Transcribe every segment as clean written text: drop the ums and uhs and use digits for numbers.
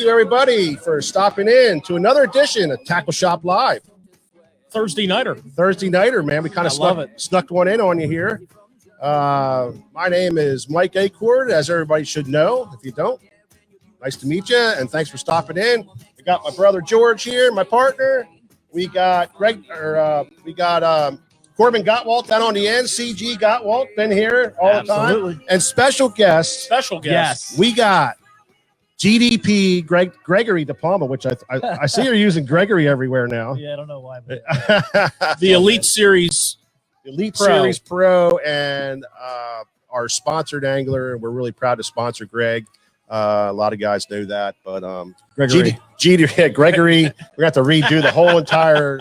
you everybody for stopping in to another edition of Tackle Shop Live. Thursday nighter, man. We kind of snuck one in on you here. My name is Mike Acord, as everybody should know. If you don't, nice to meet you, and thanks for stopping in. We got my brother George here, my partner. We got Corbin Gottwalt down on the end. CG Gottwalt been here all the time, and special guest. Yes. We got GDP Gregory DiPalma, which I see you're using Gregory everywhere now. Yeah, I don't know why. But the Elite Series. Elite Series Pro, and our sponsored angler. We're really proud to sponsor Greg. A lot of guys know that, but Gregory, we're gonna have to redo the whole entire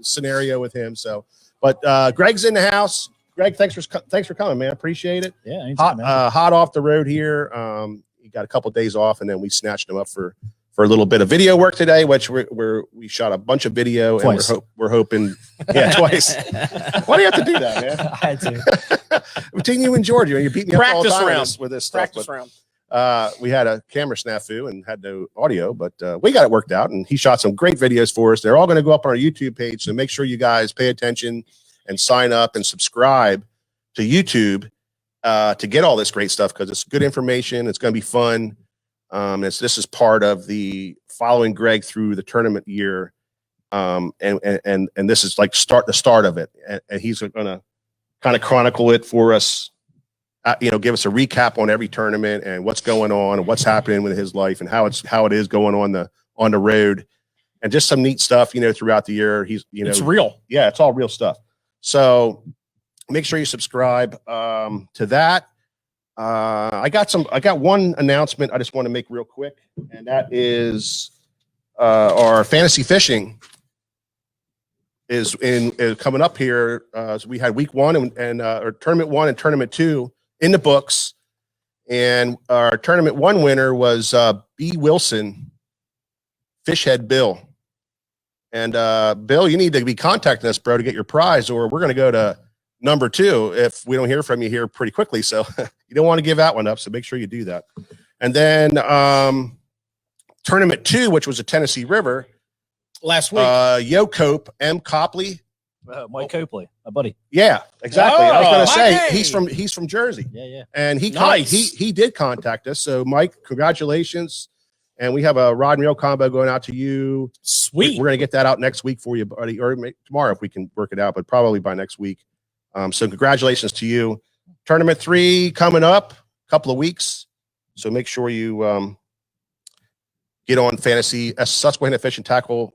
scenario with him. So, but Greg's in the house. Greg, thanks for coming, man. Appreciate it. Yeah, anytime, man. Hot off the road here. He got a couple of days off, and then we snatched him up for a little bit of video work today, which we shot a bunch of video. Twice. And we're hoping, twice. Why do you have to do that, man? I had to. Between you and George, you beat me up all the time with this stuff. Practice round. We had a camera snafu and had no audio, but we got it worked out, and he shot some great videos for us. They're all going to go up on our YouTube page, so make sure you guys pay attention and sign up and subscribe to YouTube to get all this great stuff, because it's good information. It's going to be fun. This is part of the following Greg through the tournament year, and this is like the start of it, and he's going to kind of chronicle it for us. Give us a recap on every tournament and what's going on and what's happening with his life and how it is going on the road, and just some neat stuff throughout the year. It's real. Yeah, it's all real stuff. So make sure you subscribe to that. I got one announcement I just want to make real quick, and that is our fantasy fishing is coming up here. So we had week 1 and or tournament 1 and tournament 2 in the books, and our tournament 1 winner was B. Wilson, Fishhead Bill. And Bill, you need to be contacting us, bro, to get your prize, or we're going to go to number 2 if we don't hear from you here pretty quickly. So you don't want to give that one up, so make sure you do that. And then tournament 2, which was a Tennessee River last week, Yo Cope M. Copley, Mike Copley, my buddy. Yeah, exactly. I was going to say hey. he's from Jersey. Yeah. And he did contact us. So Mike, congratulations. And we have a rod and reel combo going out to you. Sweet. We're going to get that out next week for you, buddy, or tomorrow if we can work it out, but probably by next week. So congratulations to you. Tournament 3 coming up, a couple of weeks. So make sure you get on fantasy, Susquehanna Fishing Tackle,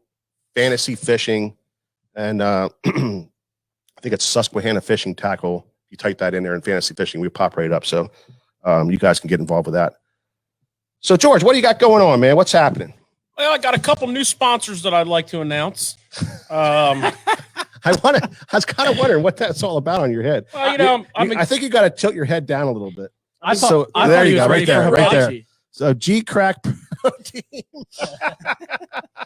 fantasy fishing. And I think it's Susquehanna Fishing Tackle. You type that in there in fantasy fishing, we pop right up. So you guys can get involved with that. So George, what do you got going on, man? What's happening? Well, I got a couple new sponsors that I'd like to announce. I was kind of wondering what that's all about on your head. Well, I think you got to tilt your head down a little bit. I thought he was ready for right there. So G-Crack Protein.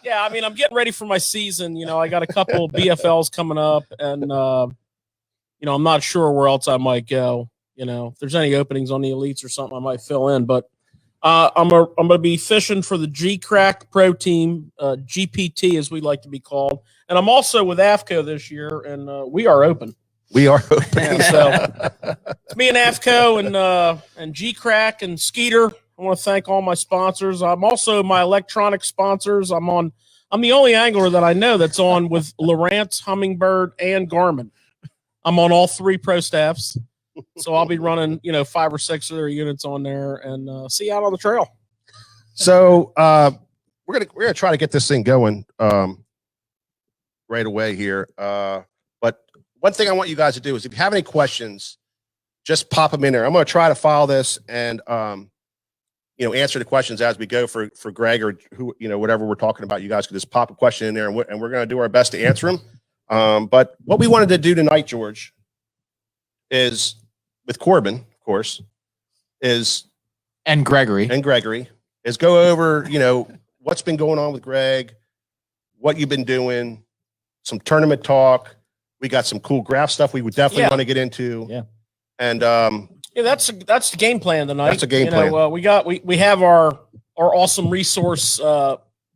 Yeah, I'm getting ready for my season. I got a couple BFLs coming up, and I'm not sure where else I might go. If there's any openings on the elites or something, I might fill in. But I'm gonna be fishing for the G-Crack Pro Team, GPT as we like to be called, and I'm also with AFCO this year, and we are open. We are open. So it's me and AFCO and G-Crack and Skeeter. I want to thank all my sponsors. I'm also my electronic sponsors. I'm the only angler that I know that's on with Lowrance, Humminbird, and Garmin. I'm on all 3 pro staffs. So I'll be running, 5 or 6 of their units on there, and see you out on the trail. So we're gonna try to get this thing going right away here. But one thing I want you guys to do is, if you have any questions, just pop them in there. I'm gonna try to file this and answer the questions as we go for Greg or who whatever we're talking about. You guys can just pop a question in there, and we're gonna do our best to answer them. But what we wanted to do tonight, George, is with Corbin, of course, and Gregory is go over, what's been going on with Greg, what you've been doing, some tournament talk. We got some cool graph stuff we would definitely want to get into. Yeah. And that's the game plan tonight. That's a game plan. We have our our awesome resource,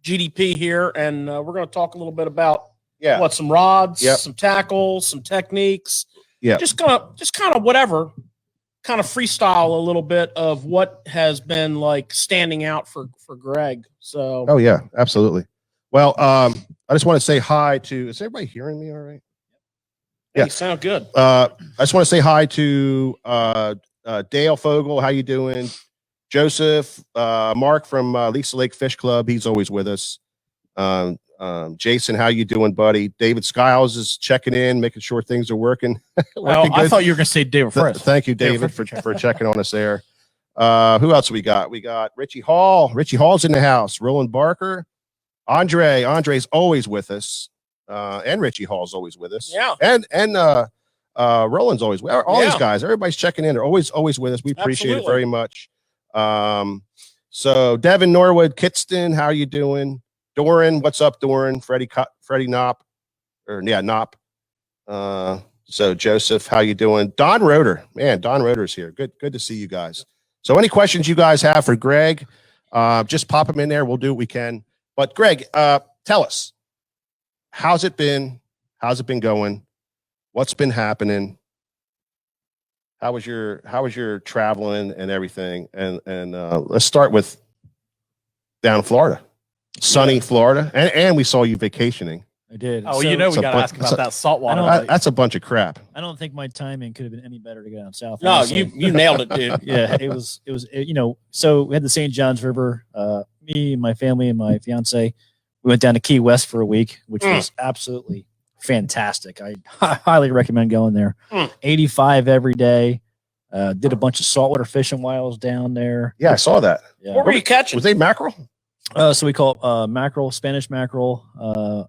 GDP here, and we're going to talk a little bit about some rods, some tackles, some techniques. Yeah, just kind of whatever, kind of freestyle a little bit of what has been like standing out for Greg. So, oh yeah, absolutely. Well, I just want to say hi to. Is everybody hearing me all right? Yeah, Yeah, you sound good. I just want to say hi to Dale Fogel. How you doing? Joseph, Mark from Lisa Lake Fish Club. He's always with us. Jason, how you doing, buddy? David Skiles is checking in, making sure things are working. Well, I thought you were going to say David first. Thank you, David, for checking on us there. Who else we got? We got Richie Hall. Richie Hall's in the house. Roland Barker. Andre's always with us. And Richie Hall's always with us. Yeah. And Roland's always with all these guys. Everybody's checking in. They're always with us. We appreciate it very much. So Devin Norwood, Kitston, how are you doing? Doran, what's up, Doran? Freddie Knopp. Knopp. So Joseph, how you doing? Don Roeder. Man, Don Roeder's here. Good to see you guys. So any questions you guys have for Greg, just pop them in there. We'll do what we can. But Greg, tell us, how's it been? How's it been going? What's been happening? How was your traveling and everything? And let's start with down in Florida, sunny Florida, and we saw you vacationing. I did. Oh, we got to ask about that saltwater. That's a bunch of crap. I don't think my timing could have been any better to go down south. No, you nailed it, dude. Yeah, it was, so we had the St. Johns River, me, my family, and my fiance. We went down to Key West for a week, which was absolutely fantastic. I highly recommend going there. 85 every day. Did a bunch of saltwater fishing while I was down there. Yeah, I saw that. Yeah. What were you catching? Was they mackerel? So we call it mackerel, Spanish mackerel,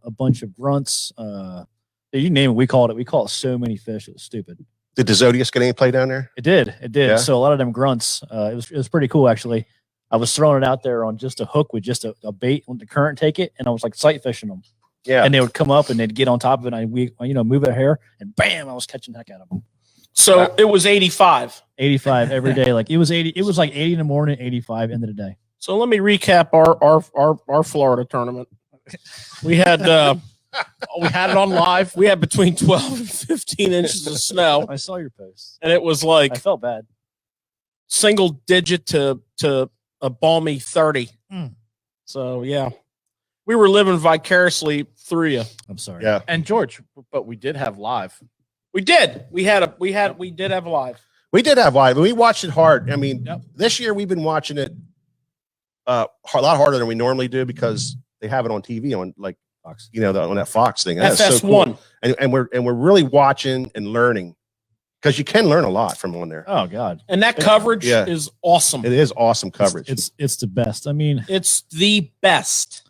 a bunch of grunts. You name it, we called it. We caught so many fish. It was stupid. Did the Zodiac get any play down there? It did. Yeah. So a lot of them grunts. It was pretty cool, actually. I was throwing it out there on just a hook with just a bait, let the current take it, and I was like sight fishing them. Yeah. And they would come up and they'd get on top of it, and move a hair, and bam, I was catching the heck out of them. So it was 85. 85 every day. Like it was 80. It was like 80 in the morning, 85 end of the day. So let me recap our Florida tournament. We had it on live. We had between 12 and 15 inches of snow. I saw your post, and it was like I felt bad. Single digit to a balmy 30. So yeah, we were living vicariously through you. I'm sorry. Yeah. And George, but we did have live. We did. We did have live. We did have live. We watched it hard. I mean, This year we've been watching it a lot harder than we normally do because they have it on TV on like Fox, on that Fox thing. That's FS1. so cool. And we're really watching and learning because you can learn a lot from on there. Oh God. And that coverage is awesome. It is awesome coverage. It's the best. I mean, it's the best.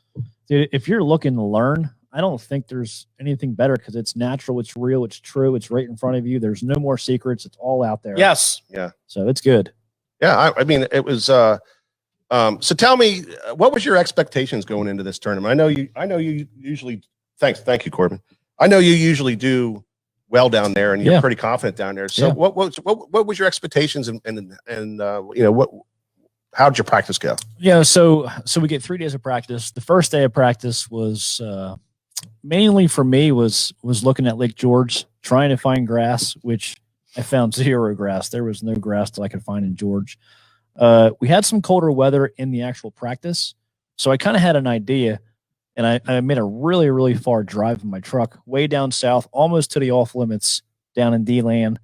Dude, if you're looking to learn, I don't think there's anything better because it's natural, it's real, it's true, it's right in front of you. There's no more secrets. It's all out there. Yes. Yeah. So it's good. Yeah. I mean, it was. So tell me, what was your expectations going into this tournament? I know you usually. Thank you, Corbin. I know you usually do well down there, and you're pretty confident down there. So what was your expectations, and what? How did your practice go? Yeah, so we get 3 days of practice. The first day of practice was mainly for me was looking at Lake George, trying to find grass, which I found zero grass. There was no grass that I could find in George. We had some colder weather in the actual practice, so I kind of had an idea, and I made a really, really far drive in my truck, way down south, almost to the off limits down in D-Land.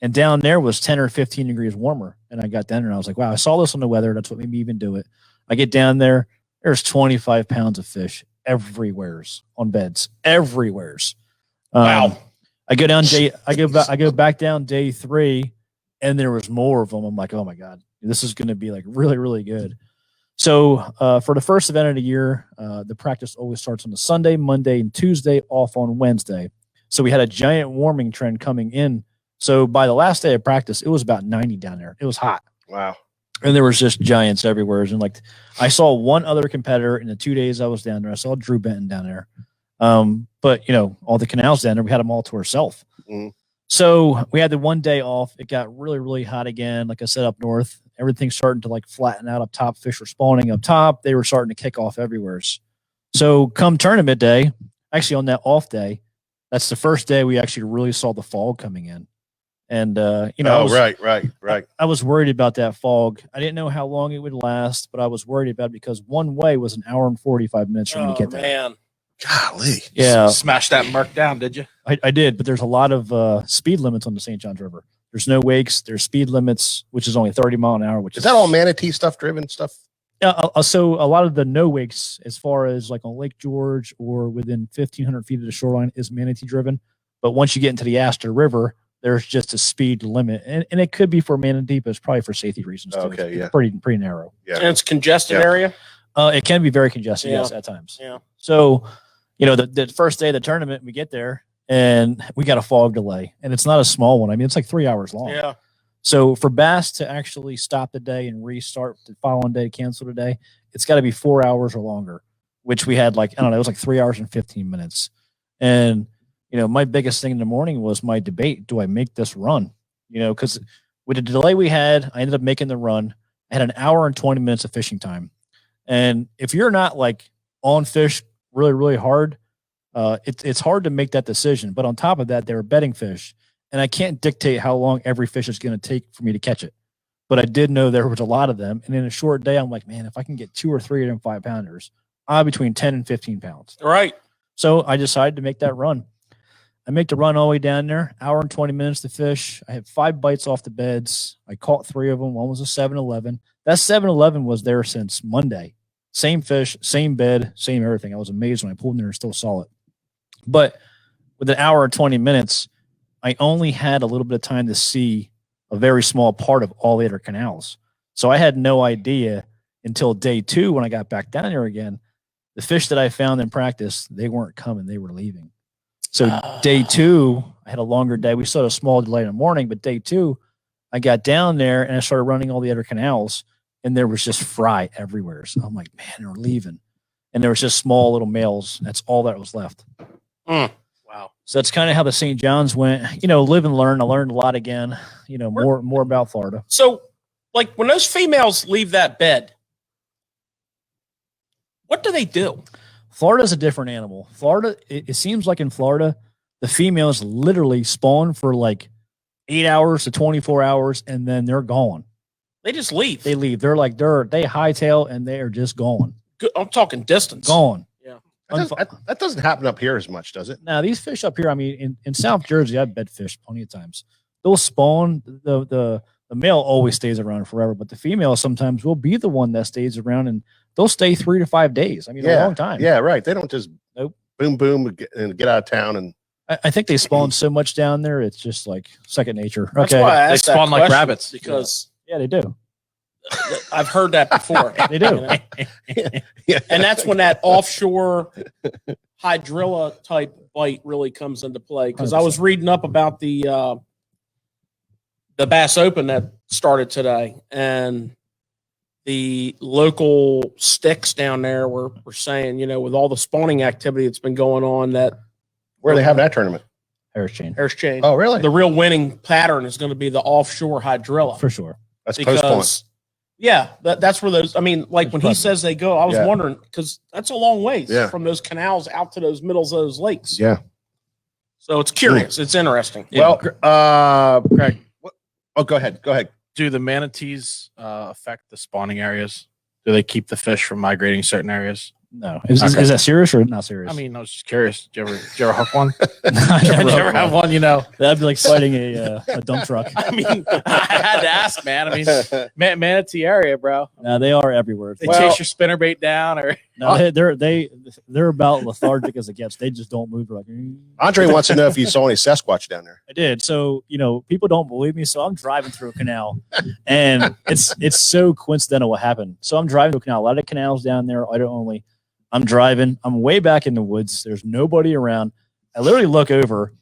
And down there was 10 or 15 degrees warmer. And I got down there and I was like, wow, I saw this on the weather. That's what made me even do it. I get down there. There's 25 pounds of fish everywheres on beds, everywheres. Wow. I go back down day 3 and there was more of them. I'm like, oh my God, this is going to be like really, really good. So for the first event of the year, the practice always starts on a Sunday, Monday, and Tuesday, off on Wednesday. So we had a giant warming trend coming in. So by the last day of practice, it was about 90 down there. It was hot. Wow. And there was just giants everywhere. And like, I saw one other competitor in the 2 days I was down there. I saw Drew Benton down there. But all the canals down there, we had them all to ourselves. So we had the 1 day off. It got really, really hot again. Like I said, up north, everything's starting to like flatten out up top. Fish were spawning up top. They were starting to kick off everywhere. So come tournament day, actually on that off day, that's the first day we actually really saw the fog coming in. And, right. I was worried about that fog. I didn't know how long it would last, but I was worried about it because one way was an hour and 45 minutes for me to get there. Man. Golly. Yeah. Smash that murk down, did you? I did, but there's a lot of speed limits on the St. Johns River. There's no wakes. There's speed limits, which is only 30 mile an hour. Which Is that all manatee stuff driven stuff? So a lot of the no wakes, as far as like on Lake George or within 1,500 feet of the shoreline, is manatee driven. But once you get into the Astor River, there's just a speed limit, and it could be for manatee, but it's probably for safety reasons too. Okay, It's pretty narrow. Yeah, And it's congested area. It can be very congested, Yeah. yes, at times. Yeah. So, the first day of the tournament, we get there and we got a fog delay, and it's not a small one. I mean, it's like 3 hours long. Yeah. So for bass to actually stop the day and restart the following day, cancel the day, it's got to be 4 hours or longer, which we had it was like 3 hours and 15 minutes. And, my biggest thing in the morning was my debate. Do I make this run? Because with the delay we had, I ended up making the run. I had an hour and 20 minutes of fishing time. And if you're not like on fish really, really hard, it's hard to make that decision. But on top of that, they were betting fish. And I can't dictate how long every fish is going to take for me to catch it. But I did know there was a lot of them. And in a short day, I'm like, man, if I can get 2 or 3 of them 5-pounders, I'll between 10 and 15 pounds. Right. So I decided to make that run. I make the run all the way down there, hour and 20 minutes to fish. I had 5 bites off the beds. I caught 3 of them. One was a 7-11. That 7-11 was there since Monday. Same fish, same bed, same everything. I was amazed when I pulled in there and still saw it. But with an hour and 20 minutes, I only had a little bit of time to see a very small part of all the other canals. So I had no idea until day 2 when I got back down there again. The fish that I found in practice, they weren't coming. They were leaving. So day 2, I had a longer day. We still had a small delay in the morning, but day 2, I got down there and I started running all the other canals, and there was just fry everywhere. So I'm like, man, they're leaving. And there was just small little males. That's all that was left. Wow. So that's kind of how the St. John's went. Live and learn. I learned a lot again. More about Florida. So, like when those females leave that bed, what do they do? Florida's a different animal. Florida, it seems like in Florida, the females literally spawn for like 8 hours to 24 hours, and then they're gone. They just leave. They leave. They hightail and they are just gone. I'm talking distance. Gone. Yeah. That doesn't happen up here as much, does it? Now these fish up here, I mean, in South Jersey, I've bed fished plenty of times. They'll spawn. The male always stays around forever, but the female sometimes will be the one that stays around, and they'll stay 3 to 5 days. I mean, a long time. Yeah, right. They don't just Nope. boom and get out of town. And I think they spawn so much down there, it's just like second nature. That's Okay. why I They asked that spawn like question, rabbits. because Yeah, they do. I've heard that before. They do. yeah, And that's when that offshore hydrilla type bite really comes into play. Because I was reading up about the Bass Open that started today, and the local sticks down there were saying, with all the spawning activity that's been going on, that where are they having that tournament? Harris chain. Harris chain, Oh, really? the real winning pattern is going to be the offshore hydrilla. For sure. That's post spawn. Yeah, that's where those. I mean, like when he says they go, I was Yeah. wondering, because that's a long ways Yeah. from those canals out to those middles of those lakes. Yeah. So it's curious. It's interesting. Well, Craig, go ahead. do the manatees affect the spawning areas? Do they keep the fish from migrating certain areas? No. Is that serious or not serious? I mean, I was just curious. Did you ever hook one? I Did you never ever have one? That'd be like fighting a dump truck. I mean, I had to ask, man. I mean, manatee area, bro. No, they are everywhere. They chase your spinnerbait down, or No, they're about lethargic as it gets. They just don't move. Like, Andre wants to know if you saw any Sasquatch down there. I did. So, people don't believe me. So I'm driving through a canal, and it's so coincidental what happened. So I'm driving through a canal. A lot of canals down there, Idaho only. I'm driving. I'm way back in the woods. There's nobody around. I literally look over,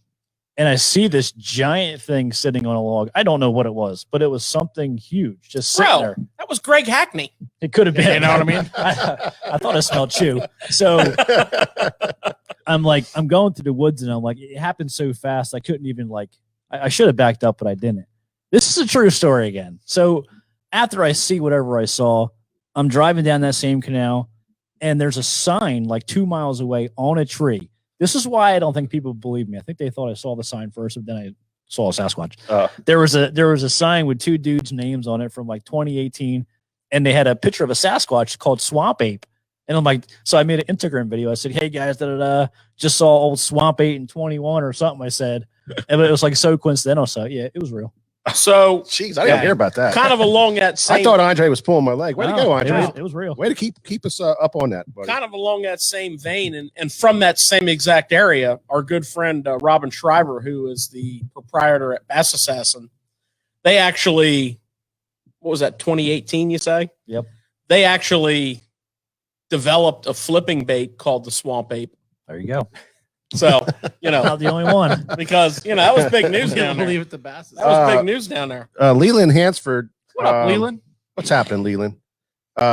and I see this giant thing sitting on a log. I don't know what it was, but it was something huge just sitting there. That was Greg Hackney. It could have been. You know what I mean? I thought I smelled chew. So I'm going through the woods, and I'm like, it happened so fast. I couldn't even I should have backed up, but I didn't. This is a true story again. So after I see whatever I saw, I'm driving down that same canal, and there's a sign like 2 miles away on a tree. This is why I don't think people believe me. I think they thought I saw the sign first, but then I saw a Sasquatch. There was a sign with 2 dudes' names on it from like 2018, and they had a picture of a Sasquatch called Swamp Ape. And I'm like, so I made an Instagram video. I said, "Hey guys, just saw old Swamp Ape in 21 or something." I said, and it was like so coincidental. So yeah, it was real. So, jeez, I didn't hear about that. kind of along that same. I thought Andre was pulling my leg. Way to go, Andre! It was real. Way to keep us up on that, buddy. Kind of along that same vein, and from that same exact area, our good friend Robin Shriver, who is the proprietor at Bass Assassin, they actually, what was that, 2018? You say? Yep. They actually developed a flipping bait called the Swamp Ape. There you go. So, you know, Not the only one. because, you know, that was big news down there. Believe it, the bass. That was big news down there. Leland Hansford. What up, Leland? What's happening, Leland?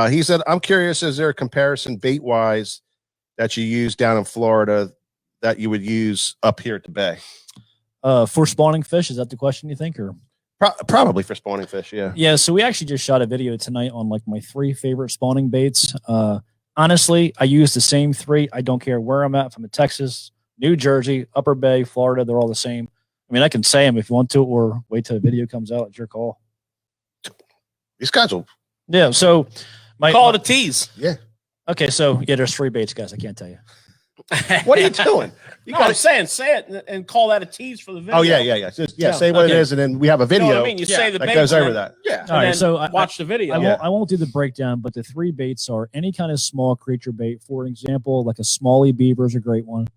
He said, "I'm curious, is there a comparison bait-wise that you use down in Florida that you would use up here at the bay?" For spawning fish, is that the question you think? Or Probably for spawning fish, yeah. yeah, so we actually just shot a video tonight on like my 3 favorite spawning baits. Honestly, I use the same 3. I don't care where I'm at. If I'm in Texas, New Jersey, Upper Bay, Florida, they're all the same. I mean, I can say them if you want to, or wait till the video comes out. It's your call. These guys will. Yeah, so Call it a tease. Yeah. Okay, so yeah, there's 3 baits, guys. I can't tell you. What are you doing? You No, I'm saying, say it and call that a tease for the video. Oh yeah. Just, say what it Okay. is, and then we have a You know video what I mean? You say the that bait goes and over then- that. Yeah. and All right, then so watch the video. I won't do the breakdown, but the 3 baits are any kind of small creature bait. For example, like a smallie beaver is a great one.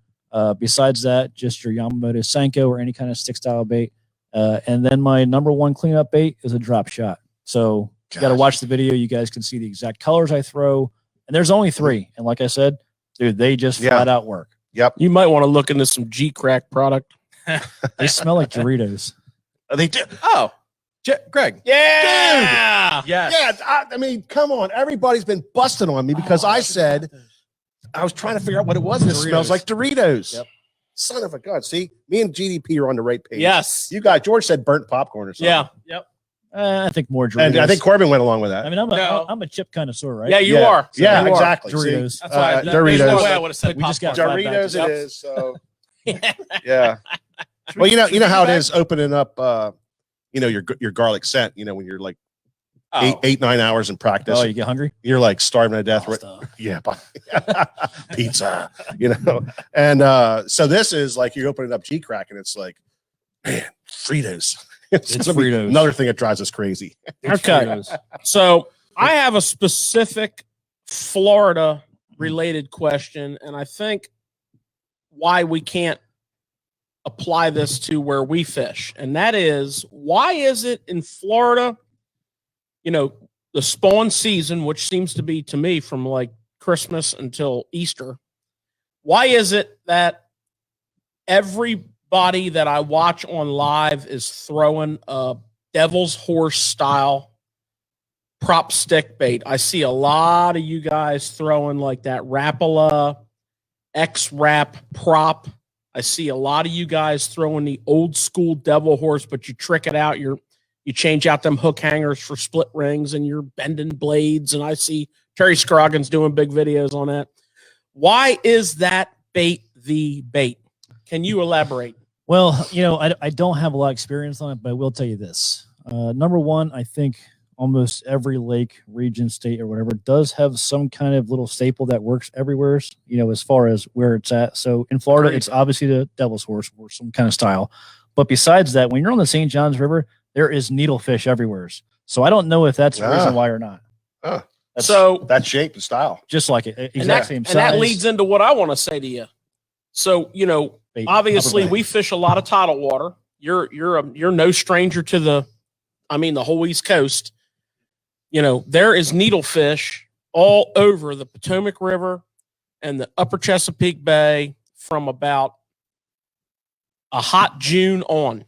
Besides that, just your Yamamoto Senko or any kind of stick style bait. And then my number 1 cleanup bait is a drop shot. So you got to watch the video. You guys can see the exact colors I throw. And there's only 3. And like I said, dude, they just flat out work. Yep. You might want to look into some G-Crack product. They smell like Doritos. They do. Oh, Greg. Yeah. Yes. Yeah. I mean, come on. Everybody's been busting on me because I said I was trying to figure out what it was. And it smells like Doritos. Yep. Son of a gun. See, me and GDP are on the right page. Yes. You guys, George said burnt popcorn or something. Yeah. Yep. I think more Doritos. And I think Corbin went along with that. I mean, I'm a chip connoisseur, right? Yeah, you Yeah. are. Yeah, You are. exactly. Doritos. See? That's why Doritos. There's no way I would have said We just got popcorn. Doritos Yep. it is. So yeah. Well, you know how it is opening up your garlic scent, when you're like Oh. 8-9 hours in practice. Oh, you get hungry? You're like starving to death. Right? Stuff. Yeah. Pizza, And so this is like you're opening up G-Crack and it's like, man, Fritos. It's It's gonna be Fritos. another thing that drives us crazy. Okay. So I have a specific Florida related question, and I think why we can't apply this to where we fish. And that is, why is it in Florida, the spawn season, which seems to be to me from like Christmas until Easter, why is it that everybody that I watch on live is throwing a devil's horse style prop stick bait? I see a lot of you guys throwing like that Rapala X-Rap prop. I see a lot of you guys throwing the old school devil horse, but you trick it out. You change out them hook hangers for split rings and you're bending blades. And I see Terry Scroggins doing big videos on that. Why is that bait the bait? Can you elaborate? Well, I don't have a lot of experience on it, but I will tell you this. Number 1, I think almost every lake, region, state, or whatever does have some kind of little staple that works everywhere, as far as where it's at. So in Florida, it's obviously the devil's horse or some kind of style. But besides that, when you're on the St. Johns River, there is needlefish everywhere. So I don't know if that's the reason why or not. That's So That shape and style. just like it, exact and that, same and size. that leads into what I want to say to you. So, bait, obviously upper bay. we fish a lot of tidal water. You're no stranger to the whole East Coast. There is needlefish all over the Potomac River and the upper Chesapeake Bay from about a hot June on.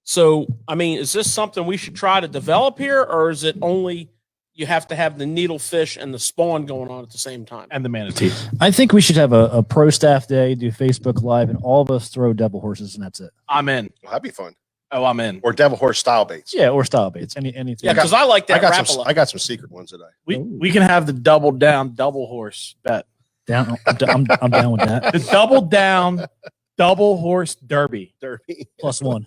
So, is this something we should try to develop here, or is it only you have to have the needlefish and the spawn going on at the same time? And the manatee. I think we should have a pro staff day, do Facebook Live, and all of us throw devil horses, and that's it. I'm in. Well, that'd be fun. Oh, I'm in. or devil horse style baits. Yeah, or style baits. Anything. Yeah, because I like that I got some secret ones that We can have the double down double horse bet. Down. I'm down with that. The double down double horse derby. derby. +1.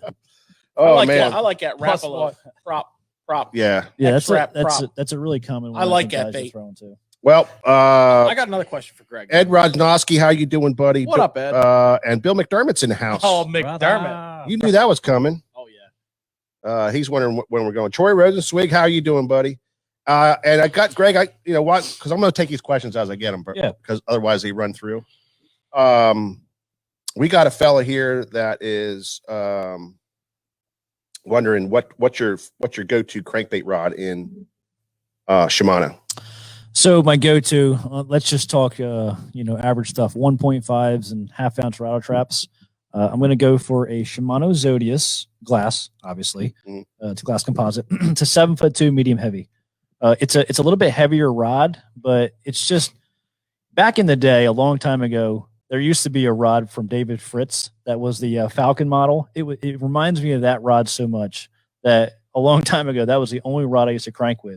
Oh I man, like that Plus Rapala what? prop. yeah. Yeah, X-Wrap prop. that's a really common one. I like think that guys are bait. throwing too. Well, I got another question for Greg. Ed Rodnowski, how you doing, buddy? What up, Ed? And Bill McDermott's in the house. Oh, McDermott. You knew that was coming. Oh yeah. He's wondering when we're going. Troy Rosenswig, how you doing, buddy? And I got Greg. You know what? Because I'm going to take these questions as I get them. Yeah. Because otherwise they run through. We got a fella here that is wondering what's your go-to crankbait rod in Shimano. So my go-to, let's just talk, average stuff, 1.5s and half-ounce rattle traps. I'm going to go for a Shimano Zodius glass, obviously. It's a glass composite. It's a 7'2" medium heavy. It's a little bit heavier rod, but it's just back in the day, a long time ago, there used to be a rod from David Fritz that was the Falcon model. It reminds me of that rod so much that a long time ago, that was the only rod I used to crank with.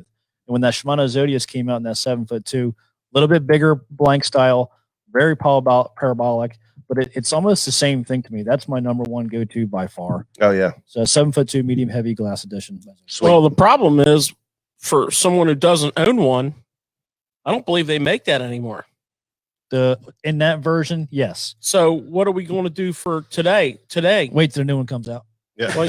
And when that Shimano Zodius came out in that 7'2", a little bit bigger blank style, very parabolic, but it's almost the same thing to me. That's my number one go-to by far. Oh yeah. So 7'2" medium heavy glass edition. Sweet. Well, the problem is for someone who doesn't own one, I don't believe they make that anymore. In that version, yes. So what are we going to do for today? Wait till the new one comes out. Yeah. Well,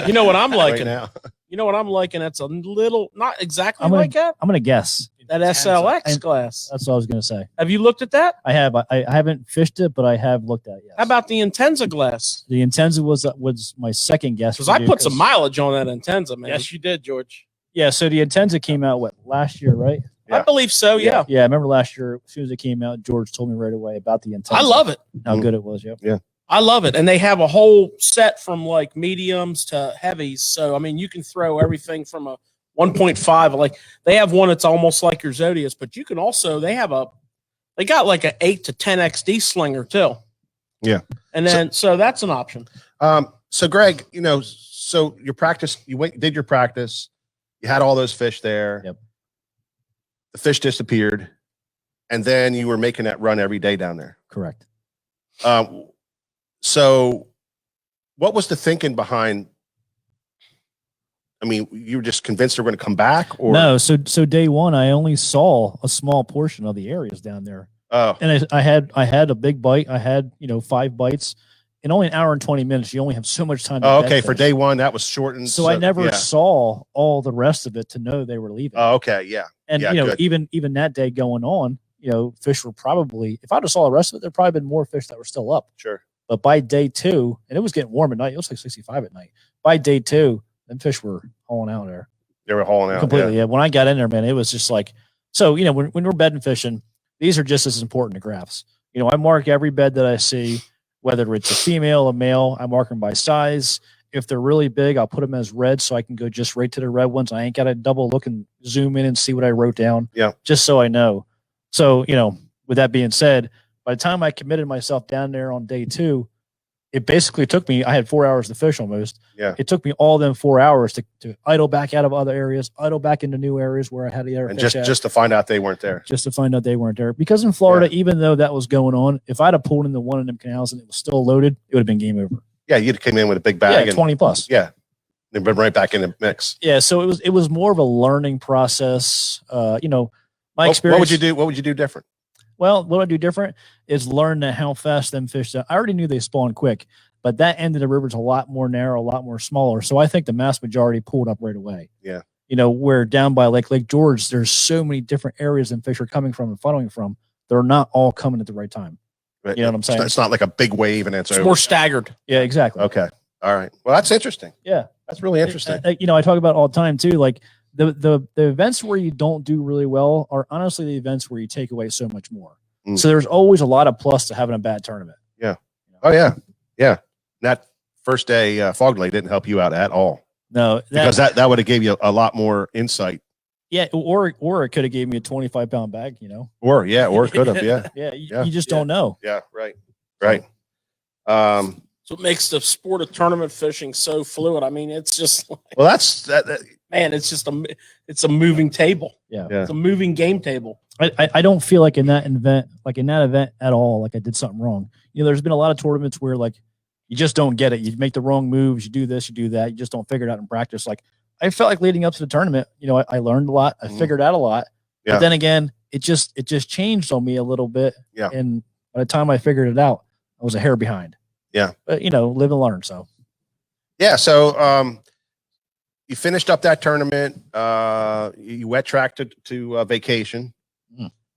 you know what I'm liking? Right now. You know what I'm liking? That's a little, not exactly I'm gonna- like that. I'm gonna guess. That SLX And- glass. That's what I was gonna say. Have you looked at that? I have. I haven't fished it, but I have looked at it. Yes. How about the Intenza glass? The Intenza was my second guess. Because for I you, put some mileage on that Intenza, man. Yes, you did, George. Yeah. So the Intenza came out last year, right? I believe so. Yeah. Yeah. I remember last year as soon as it came out, George told me right away about the Intenza. I love it. how good it was. Yep. Yeah. I love it. And they have a whole set from like mediums to heavies. So, I mean, you can throw everything from a 1.5. Like they have one that's almost like your Zodius, but you can also, they got like an 8 to 10 XD slinger too. Yeah. And then, so that's an option. So Greg, so your practice, did your practice, you had all those fish there. Yep. The fish disappeared, and then you were making that run every day down there. Correct. So what was the thinking behind? I mean, you were just convinced they were going to come back, or No. So day one, I only saw a small portion of the areas down there. Oh, And I had a big bite. I had 5 bites. In only an hour and 20 minutes, you only have so much time. To okay. bed For fish. day one, that was shortened. So I never yeah. saw all the rest of it to know they were leaving. Oh, okay. Yeah. and yeah, good. even that day going on, fish were probably, if I'd have saw the rest of it, there'd probably been more fish that were still up. Sure. But by day 2, and it was getting warm at night, it was like 65 at night. By day 2, them fish were hauling out there They were hauling out. completely. Yeah. When I got in there, man, it was just like, so, when we're bedding fishing, these are just as important to graphs. I mark every bed that I see, whether it's a female, a male, I mark them by size. If they're really big, I'll put them as red so I can go just right to the red ones. I ain't got to double look and zoom in and see what I wrote down. Yeah. Just so I know. So, with that being said, by the time I committed myself down there on day 2, it basically took me, I had 4 hours to fish almost. Yeah. It took me all them 4 hours to idle back out of other areas, idle back into new areas where I had the other And fish just to find out they weren't there. just to find out they weren't there. Because in Florida, even though that was going on, if I'd have pulled into one of them canals and it was still loaded, it would have been game over. Yeah. You'd come in with a big bag Yeah, and 20 plus. yeah, they've been right back in the mix. Yeah, so it was more of a learning process. My experience. What would you do? What would you do different? Well, what I do different is learn how fast them fish. I already knew they spawn quick, but that end of the river is a lot more narrow, a lot more smaller. So I think the mass majority pulled up right away. Yeah. Where down by Lake George, there's so many different areas and fish are coming from and funneling from. They're not all coming at the right time. Right. You know what I'm saying? It's not like a big wave and it's It's over. more staggered. Yeah, exactly. Okay. All right. Well, that's interesting. Yeah. That's really interesting. I talk about it all the time too. Like the events where you don't do really well are honestly the events where you take away so much more. Mm. So there's always a lot of plus to having a bad tournament. Oh yeah. Yeah. That first day fog delay didn't help you out at all No, because that would have gave you a lot more insight. yeah, or it could have gave me a 25-pound bag. Or it could have. Yeah. Yeah, Yeah. you just don't know. Yeah. Right. Right. So it makes the sport of tournament fishing so fluid. I mean, it's just like, Well, that's that. man, it's a moving table. Yeah. Yeah. It's a moving game table. I don't feel like in that event at all, like I did something wrong. You know, there's been a lot of tournaments where like you just don't get it. You make the wrong moves. You do this, you do that. You just don't figure it out in practice. Like I felt like leading up to the tournament, you know, I learned a lot. I figured out a lot. Yeah. But then again, it just changed on me a little bit. Yeah. And by the time I figured it out, I was a hair behind. Yeah. But you know, live and learn. So Yeah. So you finished up that tournament. You wet tracked to vacation.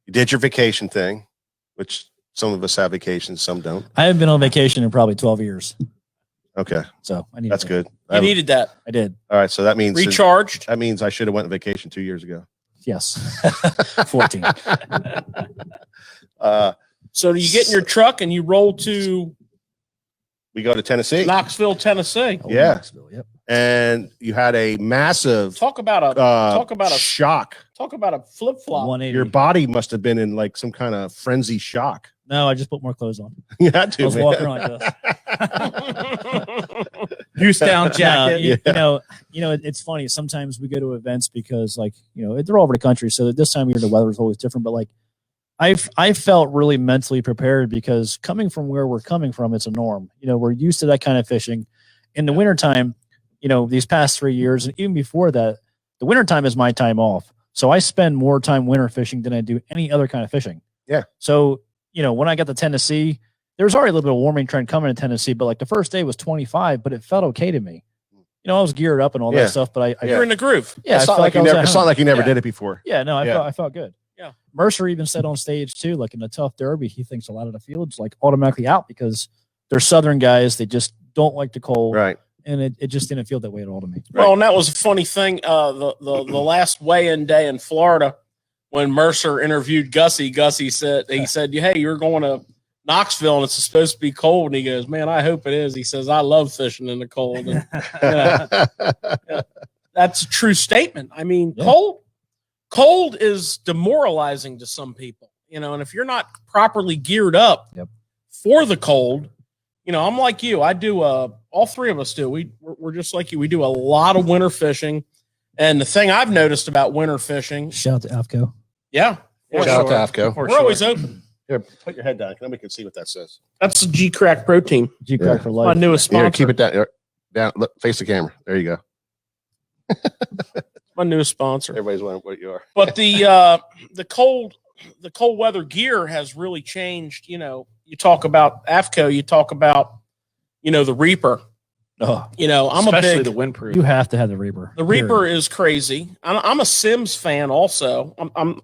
You did your vacation thing, which some of us have vacations, some don't. I haven't been on vacation in probably 12 years. Okay. So I need That's good. You needed that. I did. All right. So that means Recharged. that means I should have went on vacation 2 years ago. Yes. 14. So you get in your truck and you roll to We go to Tennessee. Knoxville, Tennessee. Oh, Yeah. Knoxville, yep. And you had a massive Talk about a shock. flip flop. 180. Your body must have been in like some kind of frenzy shock. No, I just put more clothes on. You had to. I was man. walking around like this. Goose down No, jacket. you know, it's funny. Sometimes we go to events because, like, you know, they're all over the country. So this time of year, the weather is always different. But like, I felt really mentally prepared because coming from where we're coming from, it's a norm. You know, we're used to that kind of fishing. In the wintertime, you know, these past 3 years, and even before that, the wintertime is my time off. So I spend more time winter fishing than I do any other kind of fishing. Yeah. So, you know, when I got to Tennessee, there was already a little bit of warming trend coming in Tennessee, but like the first day was 25, but it felt okay to me. You know, I was geared up and all Yeah. that stuff, but You're in the groove. yeah, I It's not felt like I you was never. at It's home. not like you never Yeah. did it before. Yeah, no, Yeah. I felt good. Yeah. Mercer even said on stage too, like in a tough derby, he thinks a lot of the fields like automatically out because they're Southern guys. They just don't like the cold. Right. And it just didn't feel that way at all to me. Well, and that was a funny thing. The last weigh-in day in Florida, when Mercer interviewed Gussie, Gussie said, "Hey, you're going to Knoxville and it's supposed to be cold." And he goes, "Man, I hope it is." He says, "I love fishing in the cold." And, that's a true statement. I mean, Yeah. cold is demoralizing to some people, you know, and if you're not properly geared up Yep. for the cold, you know, I'm like you. I do all three of us do. We're just like you. We do a lot of winter fishing. And the thing I've noticed about winter fishing, Shout out to AFCO. yeah, for Shout sure. out to AFCO. We're always open. Here, put your head down. Nobody can see what that says. That's the G Crack Protein, G Crack Yeah. for my life. newest Here, sponsor. keep it down. Here, down. Look, face the camera. There you go. My newest sponsor. Everybody's wondering what you are. But the cold weather gear has really changed. You know, you talk about AFCO, you talk about, you know, the Reaper. Oh, You know, I'm Especially a big the windproof. you have to have the Reaper. The Reaper is crazy. I'm a Sims fan also.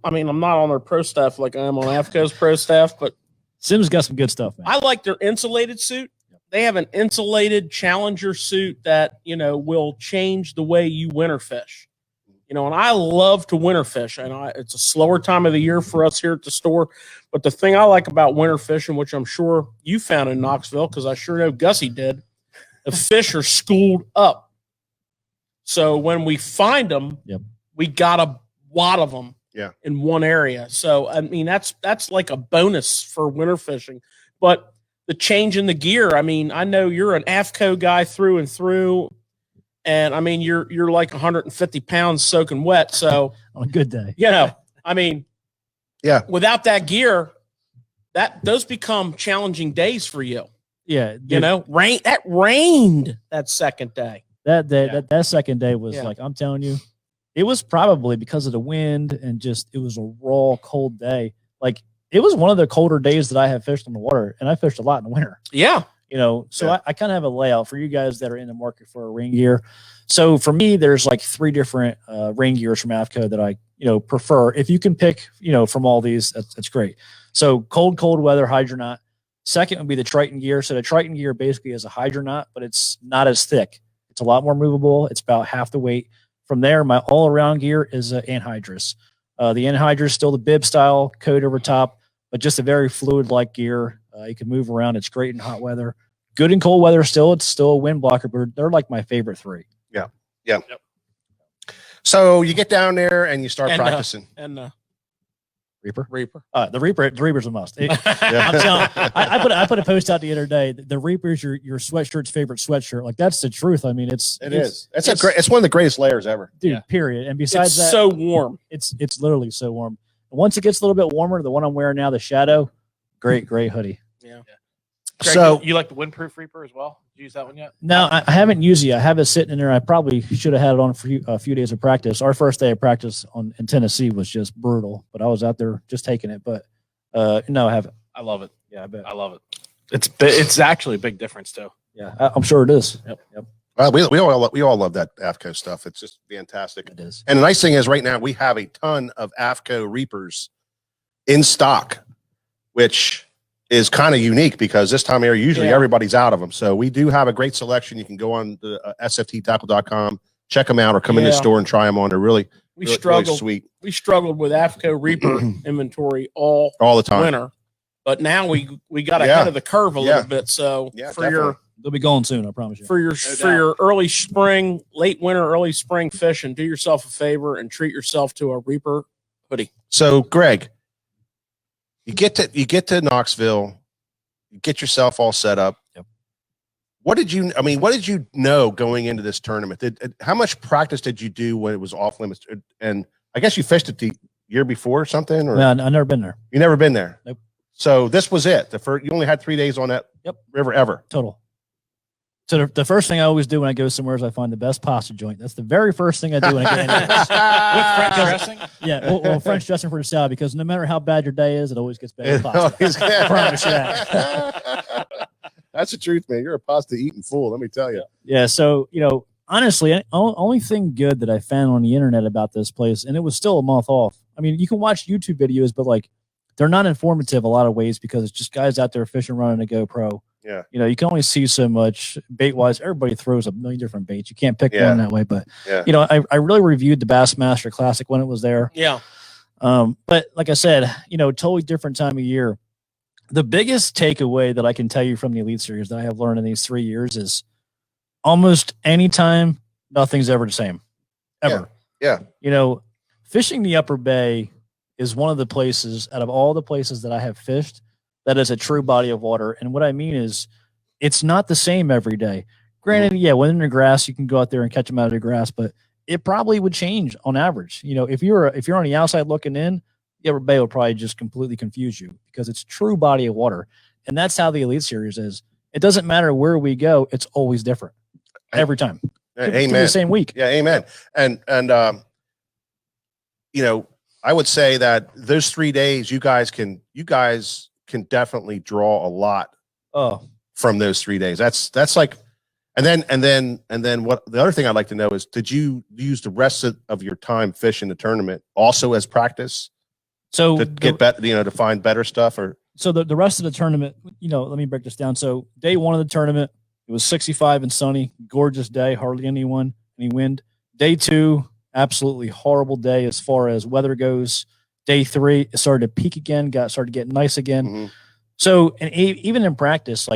I mean, I'm not on their pro staff like I am on AFCO's pro staff, but Sims got some good stuff, man. I like their insulated suit. They have an insulated Challenger suit that, you know, will change the way you winter fish. You know, and I love to winter fish. And it's a slower time of the year for us here at the store. But the thing I like about winter fishing, which I'm sure you found in Knoxville, because I sure know Gussie did, the fish are schooled up. So when we find them, Yep. we got a lot of them in one area. So, I mean, that's like a bonus for winter fishing. But the change in the gear, I mean, I know you're an AFCO guy through and through. And I mean, you're like 150 pounds soaking wet. So, On a good day. you know, I mean, Yeah. without that gear, those become challenging days for you. Yeah. You know, rained that second day. That second day was Yeah. like, I'm telling you, it was probably because of the wind and just it was a raw, cold day. Like it was one of the colder days that I have fished on the water, and I fished a lot in the winter. Yeah. You know, so Yeah. I kind of have a layout for you guys that are in the market for a rain gear. So for me, there's like 3 different rain gears from AFCO that I, you know, prefer. If you can pick, you know, from all these, that's great. So cold weather Hydronaut. Second would be the Triton gear. So the Triton gear basically is a Hydronaut, but it's not as thick. It's a lot more movable. It's about half the weight. From there, my all-around gear is Anhydrous. The Anhydrous is still the bib style, coat over top, but just a very fluid-like gear. You can move around. It's great in hot weather. Good in cold weather still. It's still a wind blocker, but they're like my favorite 3. So you get down there and you start And, practicing. And Reaper. Reaper. The Reaper's a must. I'm telling, I put a post out the other day. The Reaper's your sweatshirt's favorite sweatshirt. Like that's the truth. I mean, it's one of the greatest layers ever. dude. Yeah. Period. And besides it's that, so warm. It's literally so warm. And once it gets a little bit warmer, the one I'm wearing now, the Shadow, great hoodie. Yeah. Greg, So you like the windproof Reaper as well? Did you use that one yet? No, I haven't used it yet. I have it sitting in there. I probably should have had it on for a few days of practice. Our first day of practice in Tennessee was just brutal, but I was out there just taking it. But no, I haven't. I love it. Yeah, I bet. I love it. It's actually a big difference too. Yeah, I'm sure it is. Yep. we all love that AFCO stuff. It's just fantastic. It is. And the nice thing is right now we have a ton of AFCO Reapers in stock, which is kind of unique because this time of year, usually everybody's out of them. So we do have a great selection. You can go on the SFTtackle.com, check them out, or come in the store and try them on. They're really struggled. really sweet. We struggled with AFCO Reaper inventory all the time. winter, but now we got ahead of the curve a little bit. So they'll be going soon. I promise you. For your early spring, late winter, early spring fishing, do yourself a favor and treat yourself to a Reaper hoodie. So Greg, you get to Knoxville, you get yourself all set up. Yep. What did you know going into this tournament? How much practice did you do when it was off limits? And I guess you fished it the year before or something, or no, I've never been there. You never been there? Nope. So this was it. You only had 3 days on that river ever. Total. So the first thing I always do when I go somewhere is I find the best pasta joint. That's the very first thing I do when I get into this. With French dressing? Yeah, well, French dressing for the salad, because no matter how bad your day is, it always gets better with pasta. I promise you that. That's the truth, man. You're a pasta eating fool, let me tell you. Yeah, so, honestly, only thing good that I found on the internet about this place, and it was still a month off. I mean, you can watch YouTube videos, but they're not informative a lot of ways because it's just guys out there fishing, running a GoPro. Yeah. You can only see so much bait wise. Everybody throws a million different baits. You can't pick one that way. But, I really reviewed the Bassmaster Classic when it was there. Yeah. But like I said, totally different time of year. The biggest takeaway that I can tell you from the Elite Series that I have learned in these 3 years is almost anytime, nothing's ever the same. Ever. Yeah. Fishing the Upper Bay is one of the places out of all the places that I have fished that is a true body of water. And what I mean is it's not the same every day. Granted, when in the grass, you can go out there and catch them out of the grass, but it probably would change on average. If you're on the outside looking in, the Upper Bay will probably just completely confuse you because it's true body of water. And that's how the Elite Series is. It doesn't matter where we go. It's always different every time. Amen. The same week. Yeah. Amen. And I would say that those 3 days, you guys can definitely draw a lot from those 3 days. That's like, and then what the other thing I'd like to know is, did you use the rest of your time fishing the tournament also as practice? So to get better, to find better stuff, or so the rest of the tournament, let me break this down. So day one of the tournament, it was 65 and sunny, gorgeous day, hardly any wind. Day two, absolutely horrible day as far as weather goes. Day three, it started to peak again, started getting nice again. Mm-hmm. So, and even in practice,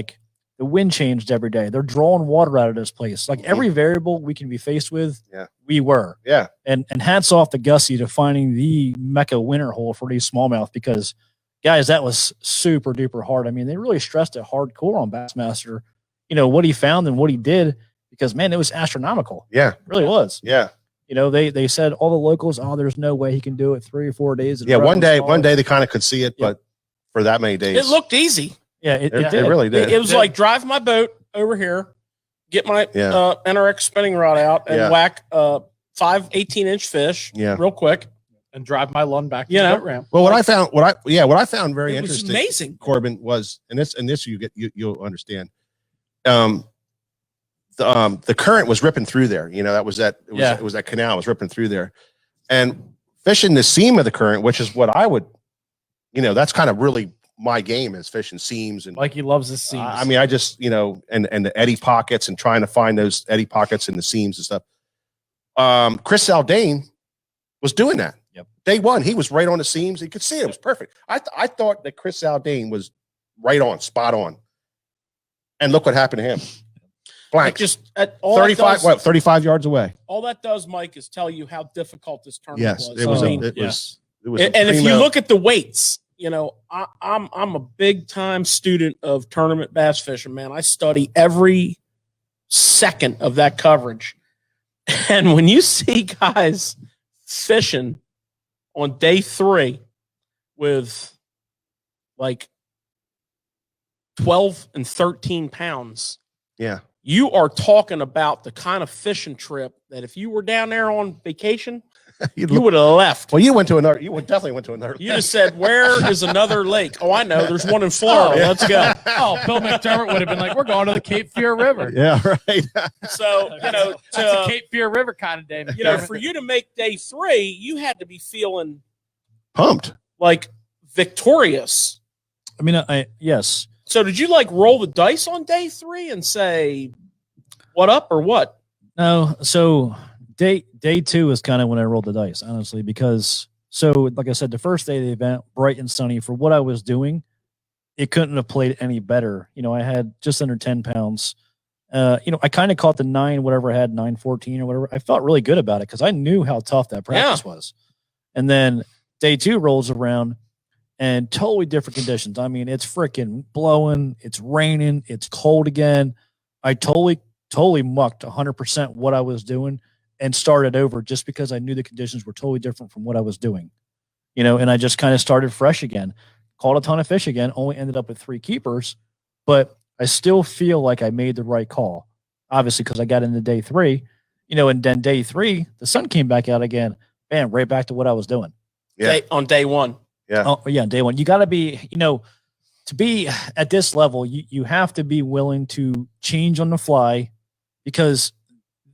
the wind changed every day. They're drawing water out of this place. Every variable we can be faced with, we were. Yeah. And hats off to Gussie to finding the Mecca winter hole for these smallmouth, because, guys, that was super duper hard. I mean, they really stressed it hardcore on Bassmaster, what he found and what he did, because, man, it was astronomical. Yeah. It really was. Yeah. They said all the locals, there's no way he can do it 3 or 4 days. Yeah, one day they kind of could see it, but for that many days, it looked easy. Yeah, it really did. It was like drive my boat over here, get my NRX spinning rod out, and whack 5 18-inch fish real quick, and drive my lund back to the boat ramp. Well, what I found very interesting, amazing, Corbin, was, and this you'll understand. The current was ripping through there. It was that canal was ripping through there, and fishing the seam of the current, which is what I would, that's kind of really my game, is fishing seams. And he loves the seams. I mean, I just, and the eddy pockets and trying to find those eddy pockets in the seams and stuff. Chris Zaldane was doing that. Yep. Day one, he was right on the seams. You could see it. It was perfect. I thought that Chris Zaldane was right on, spot on. And look what happened to him. Blank. Just 35 yards away. All that does, Mike, is tell you how difficult this tournament was. It was it was. And if you look at the weights, you know, I'm a big time student of tournament bass fishing, man. I study every second of that coverage. And when you see guys fishing on day 3 with like 12 and 13 pounds, yeah, you are talking about the kind of fishing trip that if you were down there on vacation, you would have left. Well, you definitely went to another. You just said, where is another lake? Oh, I know. There's one in Florida. Let's go. Oh, Bill McDermott would have been like, we're going to the Cape Fear River. Yeah, right. So, you know, That's a Cape Fear River kind of day. You know, for you to make day 3, you had to be feeling Pumped. like victorious. I mean, yes. So did you like roll the dice on day 3 and say, what up or what? No, so day 2 is kind of when I rolled the dice, honestly, because like I said, the first day of the event, bright and sunny for what I was doing, it couldn't have played any better. You know, I had just under 10 pounds. You know, I kind of caught the 9, whatever I had, 9.14 or whatever. I felt really good about it because I knew how tough that practice was. And then day 2 rolls around and totally different conditions. I mean, it's freaking blowing, it's raining, it's cold again. I totally mucked 100% what I was doing and started over just because I knew the conditions were totally different from what I was doing, you know, and I just kind of started fresh again, caught a ton of fish again, only ended up with 3 keepers, but I still feel like I made the right call, obviously, because I got into day 3, you know, and then day 3, the sun came back out again, bam, right back to what I was doing. Yeah. On day 1. Yeah. Oh, yeah, day 1. You got to be, you know, to be at this level, you have to be willing to change on the fly because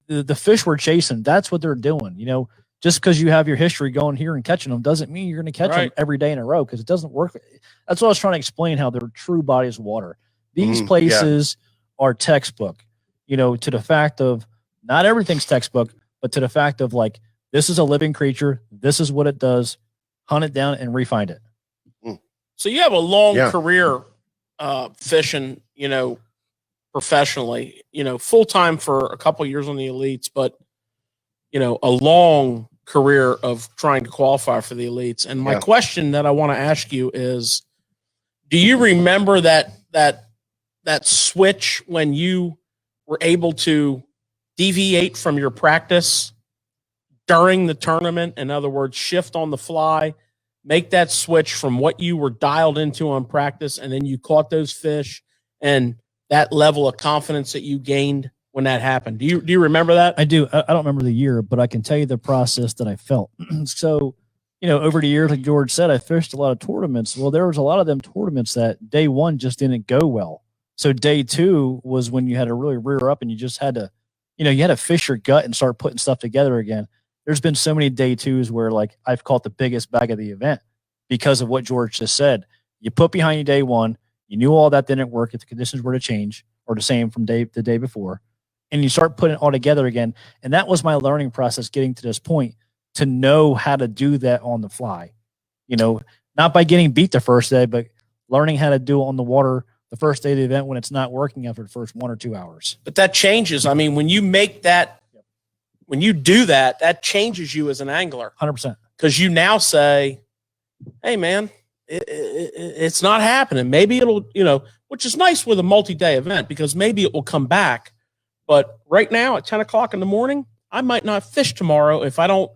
the fish we're chasing, that's what they're doing. You know, just because you have your history going here and catching them doesn't mean you're going to catch them every day in a row because it doesn't work. That's what I was trying to explain, how they're true bodies of water. These places are textbook, you know, to the fact of not everything's textbook, but to the fact of like, this is a living creature. This is what it does. Hunt it down and refind it. So you have a long career fishing, you know, professionally, you know, full-time for a couple of years on the elites, but, you know, a long career of trying to qualify for the elites. And my question that I want to ask you is, do you remember that switch when you were able to deviate from your practice during the tournament? In other words, shift on the fly, make that switch from what you were dialed into on practice, and then you caught those fish, and that level of confidence that you gained when that happened. Do you remember that? I do. I don't remember the year, but I can tell you the process that I felt. So, you know, over the years, like George said, I fished a lot of tournaments. Well, there was a lot of them tournaments that day 1 just didn't go well. So day 2 was when you had to really rear up and you just had to, you know, you had to fish your gut and start putting stuff together again. There's been so many day 2s where like I've caught the biggest bag of the event because of what George just said. You put behind you day 1, you knew all that didn't work if the conditions were to change or the same from the day before, and you start putting it all together again. And that was my learning process getting to this point, to know how to do that on the fly, you know, not by getting beat the first day, but learning how to do it on the water the first day of the event when it's not working after the first 1 or 2 hours. But that changes. I mean, when you make that, when you do that, that changes you as an angler. 100%. Because you now say, hey, man, it's not happening. Maybe it'll, you know, which is nice with a multi-day event because maybe it will come back. But right now at 10 o'clock in the morning, I might not fish tomorrow if I don't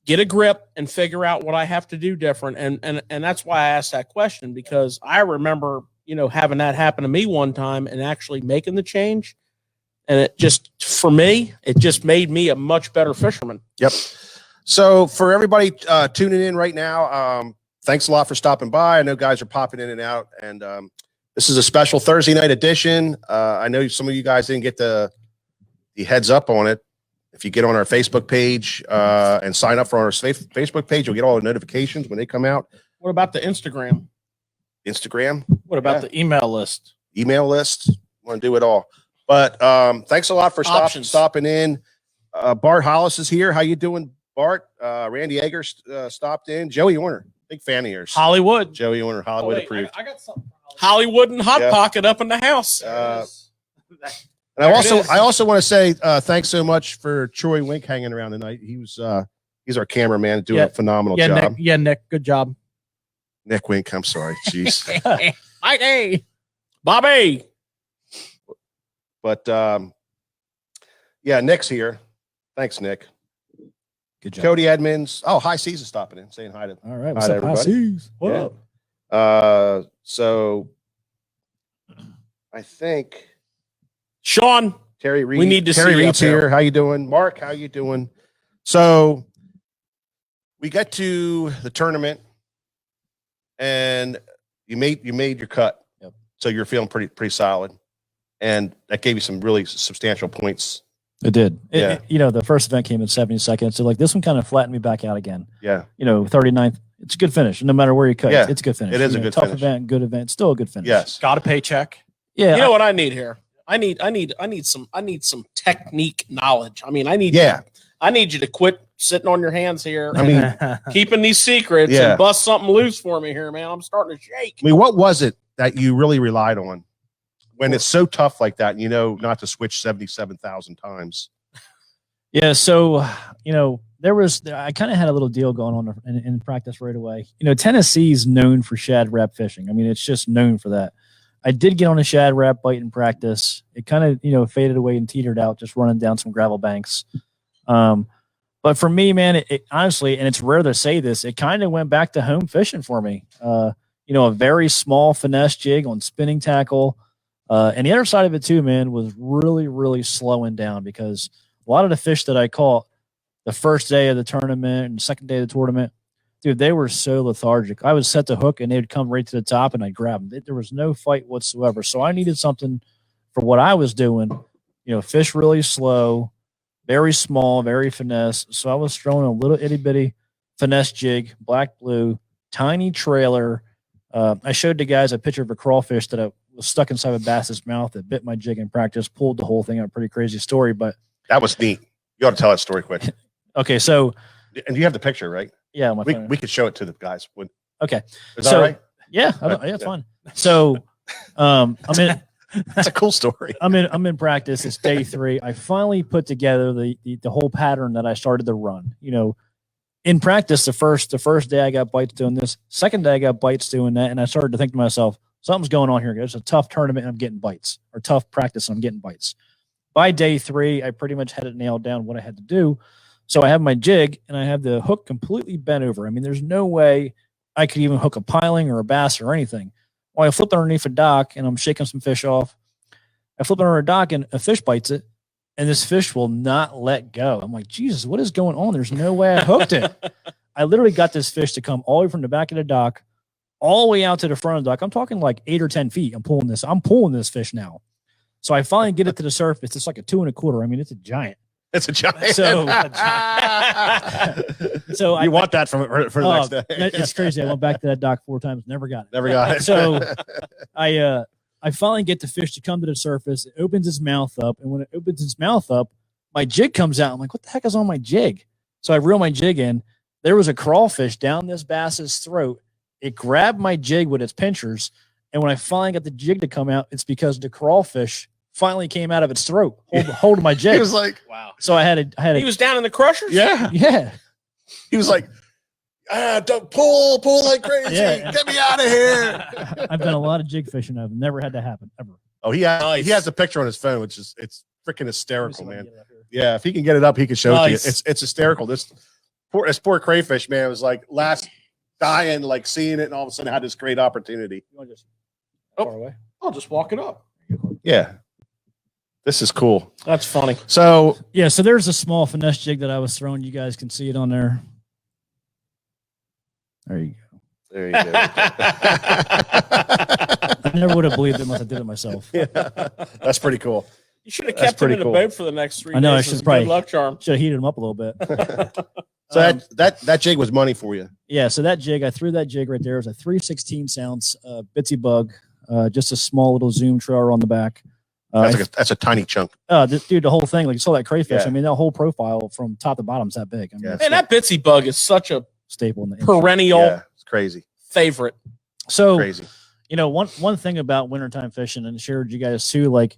get a grip and figure out what I have to do different. And that's why I asked that question, because I remember, you know, having that happen to me one time and actually making the change. And it just, for me, it just made me a much better fisherman. Yep. So for everybody tuning in right now, thanks a lot for stopping by. I know guys are popping in and out, and this is a special Thursday night edition. I know some of you guys didn't get the heads up on it. If you get on our Facebook page and sign up for our Facebook page, you'll get all the notifications when they come out. What about the Instagram? Instagram. What about the email list? Email list. Want to do it all. But thanks a lot for stopping in. Bart Hollis is here. How you doing, Bart? Randy Egger stopped in. Joey Warner, big fan of yours. Hollywood. Joey Warner, Hollywood approved. I got something. Hollywood and Hot Pocket up in the house. And I also want to say thanks so much for Troy Wink hanging around tonight. He was He's our cameraman doing Yeah. a phenomenal Yeah, job. Nick, good job. Nick Wink, I'm sorry. Jeez. Hey, Bobby. But yeah, Nick's here. Thanks, Nick. Good job. Cody Edmonds. Oh, High Seas is stopping in, saying hi to. All right. Hi What's to up, High everybody. Seas? What Yeah. up? So I think Sean, Terry Reed. We need to Terry see you Reed's up there. here. How you doing? Mark, how you doing? So we get to the tournament and you made your cut. Yep. So you're feeling pretty solid. And that gave you some really substantial points. It did. Yeah. You know, the first event came in 70 seconds. So like this one kind of flattened me back out again. Yeah. You know, 39th. It's a good finish. No matter where you cut, Yeah, it's a good finish. it is You a know, good tough finish. event, good event, still a good finish. Yes. Got a paycheck. Yeah. you know what I need here? I need some technique knowledge. I mean, I need you to quit sitting on your hands here, I mean, keeping these secrets Yeah. and bust something loose for me here, man. I'm starting to shake. I mean, what was it that you really relied on when it's so tough like that? You know, not to switch 77,000 times. Yeah, so you know, I kind of had a little deal going on in practice right away. You know, Tennessee's known for shad rap fishing. I mean, it's just known for that. I did get on a shad rap bite in practice. It kind of, you know, faded away and teetered out, just running down some gravel banks. But for me, man, it honestly, and it's rare to say this, it kind of went back to home fishing for me. You know, a very small finesse jig on spinning tackle. And the other side of it too, man, was really, really slowing down because a lot of the fish that I caught the first day of the tournament and second day of the tournament, dude, they were so lethargic. I would set the hook and they would come right to the top and I'd grab them. There was no fight whatsoever. So I needed something for what I was doing. You know, fish really slow, very small, very finesse. So I was throwing a little itty bitty finesse jig, black blue, tiny trailer. I showed the guys a picture of a crawfish that I was stuck inside a bass's mouth that bit my jig in practice, pulled the whole thing out. Pretty crazy story, but That was neat. You ought to tell that story quick. okay. So And you have the picture, right? yeah, my phone. We could show it to the guys. Okay. Is that So- right? Yeah, yeah, it's fun. So, I'm in That's a cool story. I'm in practice. It's day 3. I finally put together the whole pattern that I started to run. You know, in practice, the first day I got bites doing this. Second day I got bites doing that, and I started to think to myself, something's going on here. It's a tough tournament, and I'm getting bites, or tough practice, and I'm getting bites. By day 3, I pretty much had it nailed down what I had to do. So I have my jig, and I have the hook completely bent over. I mean, there's no way I could even hook a piling or a bass or anything. Well, I flipped underneath a dock, and I'm shaking some fish off. I flip it under a dock, and a fish bites it, and this fish will not let go. I'm like, Jesus, what is going on? There's no way I hooked it. I literally got this fish to come all the way from the back of the dock, all the way out to the front of the dock. I'm talking like 8 or 10 feet. I'm pulling this fish now. So I finally get it to the surface. It's like a 2 1/4. I mean, it's a giant. It's a giant. So- So you want that for the next day. It's crazy. I went back to that dock 4 times, never got it. Never got it. So I finally get the fish to come to the surface. It opens its mouth up, and when it opens its mouth up, my jig comes out. I'm like, what the heck is on my jig? So I reel my jig in. There was a crawfish down this bass's throat. It grabbed my jig with its pinchers, and when I finally got the jig to come out, it's because the crawfish finally came out of its throat, holding my jig. He was like, Wow. So I had He was down in the crushers? yeah. yeah. He was like, don't pull like crazy. Yeah. Get me out of here. I've done a lot of jig fishing. I've never had that happen ever. Oh, he has a picture on his phone, which is it's freaking hysterical, man. Yeah, if he can get it up, he can show it to you. It's hysterical. This poor crayfish, man, was like last dying, like seeing it, and all of a sudden had this great opportunity. You want to just Oh. far away? I'll just walk it up. Yeah, this is cool. That's funny. So Yeah, so there's a small finesse jig that I was throwing. You guys can see it on there. There you go. there you go. I never would have believed it unless I did it myself. Yeah, that's pretty cool. You should have That's kept him pretty in the cool. boat for the next 3 I know, I days. should as a probably- good luck charm. Should have heated them up a little bit. So that jig was money for you. Yeah, so that jig, I threw that jig right there. It was a 3/16 ounce bitsy bug, just a small little zoom trailer on the back. That's a tiny chunk. Dude, the whole thing, like you saw that crayfish. Yeah. I mean, that whole profile from top to bottom is that big. I mean, Yeah. it's Man, that Bitsy bug is such a staple in the perennial Yeah, it's crazy. favorite. So, Crazy. you know, one thing about wintertime fishing, and shared you guys too, like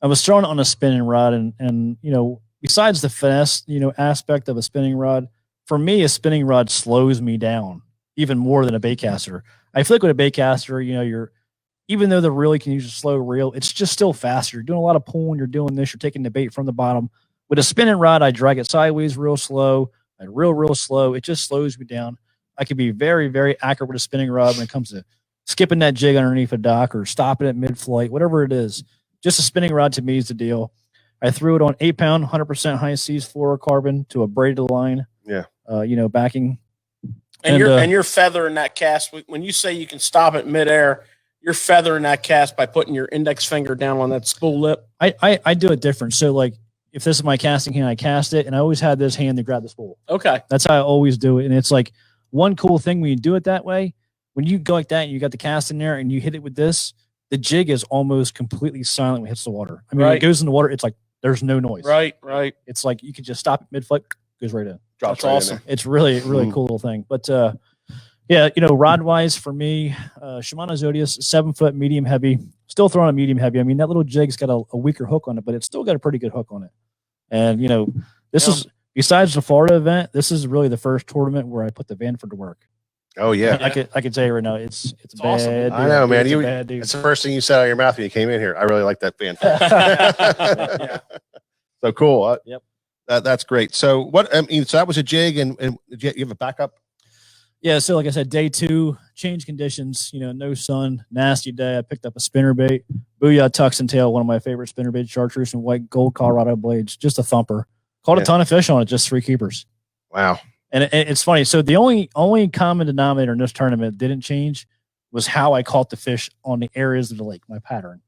I was throwing it on a spinning rod, and you know, besides the finesse, you know, aspect of a spinning rod, for me, a spinning rod slows me down even more than a bait caster. I feel like with a bait caster, even though the really can use a slow reel, it's just still faster. You're doing a lot of pulling. You're doing this. You're taking the bait from the bottom. With a spinning rod, I drag it sideways real slow. I real slow. It just slows me down. I can be very, very accurate with a spinning rod when it comes to skipping that jig underneath a dock or stopping it mid-flight, whatever it is. Just a spinning rod to me is the deal. I threw it on 8-pound, 100% high seas fluorocarbon to a braided line. Yeah. Backing. And you're feathering that cast. When you say you can stop it midair, you're feathering that cast by putting your index finger down on that spool lip. I do it different. So like if this is my casting hand, I cast it, and I always had this hand to grab the spool. Okay. That's how I always do it. And it's like one cool thing when you do it that way, when you go like that and you got the cast in there and you hit it with this, the jig is almost completely silent when it hits the water. I mean, when it goes in the water, it's like there's no noise. Right. It's like you can just stop it mid-flight, goes right in. Drops That's right in awesome. there. It's really cool little thing. But rod wise for me, Shimano Zodius, 7-foot medium heavy, still throwing a medium heavy. I mean, that little jig's got a weaker hook on it, but it's still got a pretty good hook on it. And this is, besides the Florida event, this is really the first tournament where I put the Vanford to work. Oh yeah. I could tell you right now, it's bad. awesome. Dude. I know, man. It's a bad dude. It's the first thing you said out of your mouth when you came in here. I really like that band. So cool. Yep. That's great. So so that was a jig, and you have a backup? Yeah, so like I said, day 2, change conditions, no sun, nasty day. I picked up a spinnerbait, Booyah Tux and Tail, one of my favorite spinnerbait, chartreuse and white gold Colorado blades, just a thumper. Caught a ton of fish on it, just 3 keepers. Wow. And it's funny. So the only common denominator in this tournament didn't change was how I caught the fish on the areas of the lake, my pattern.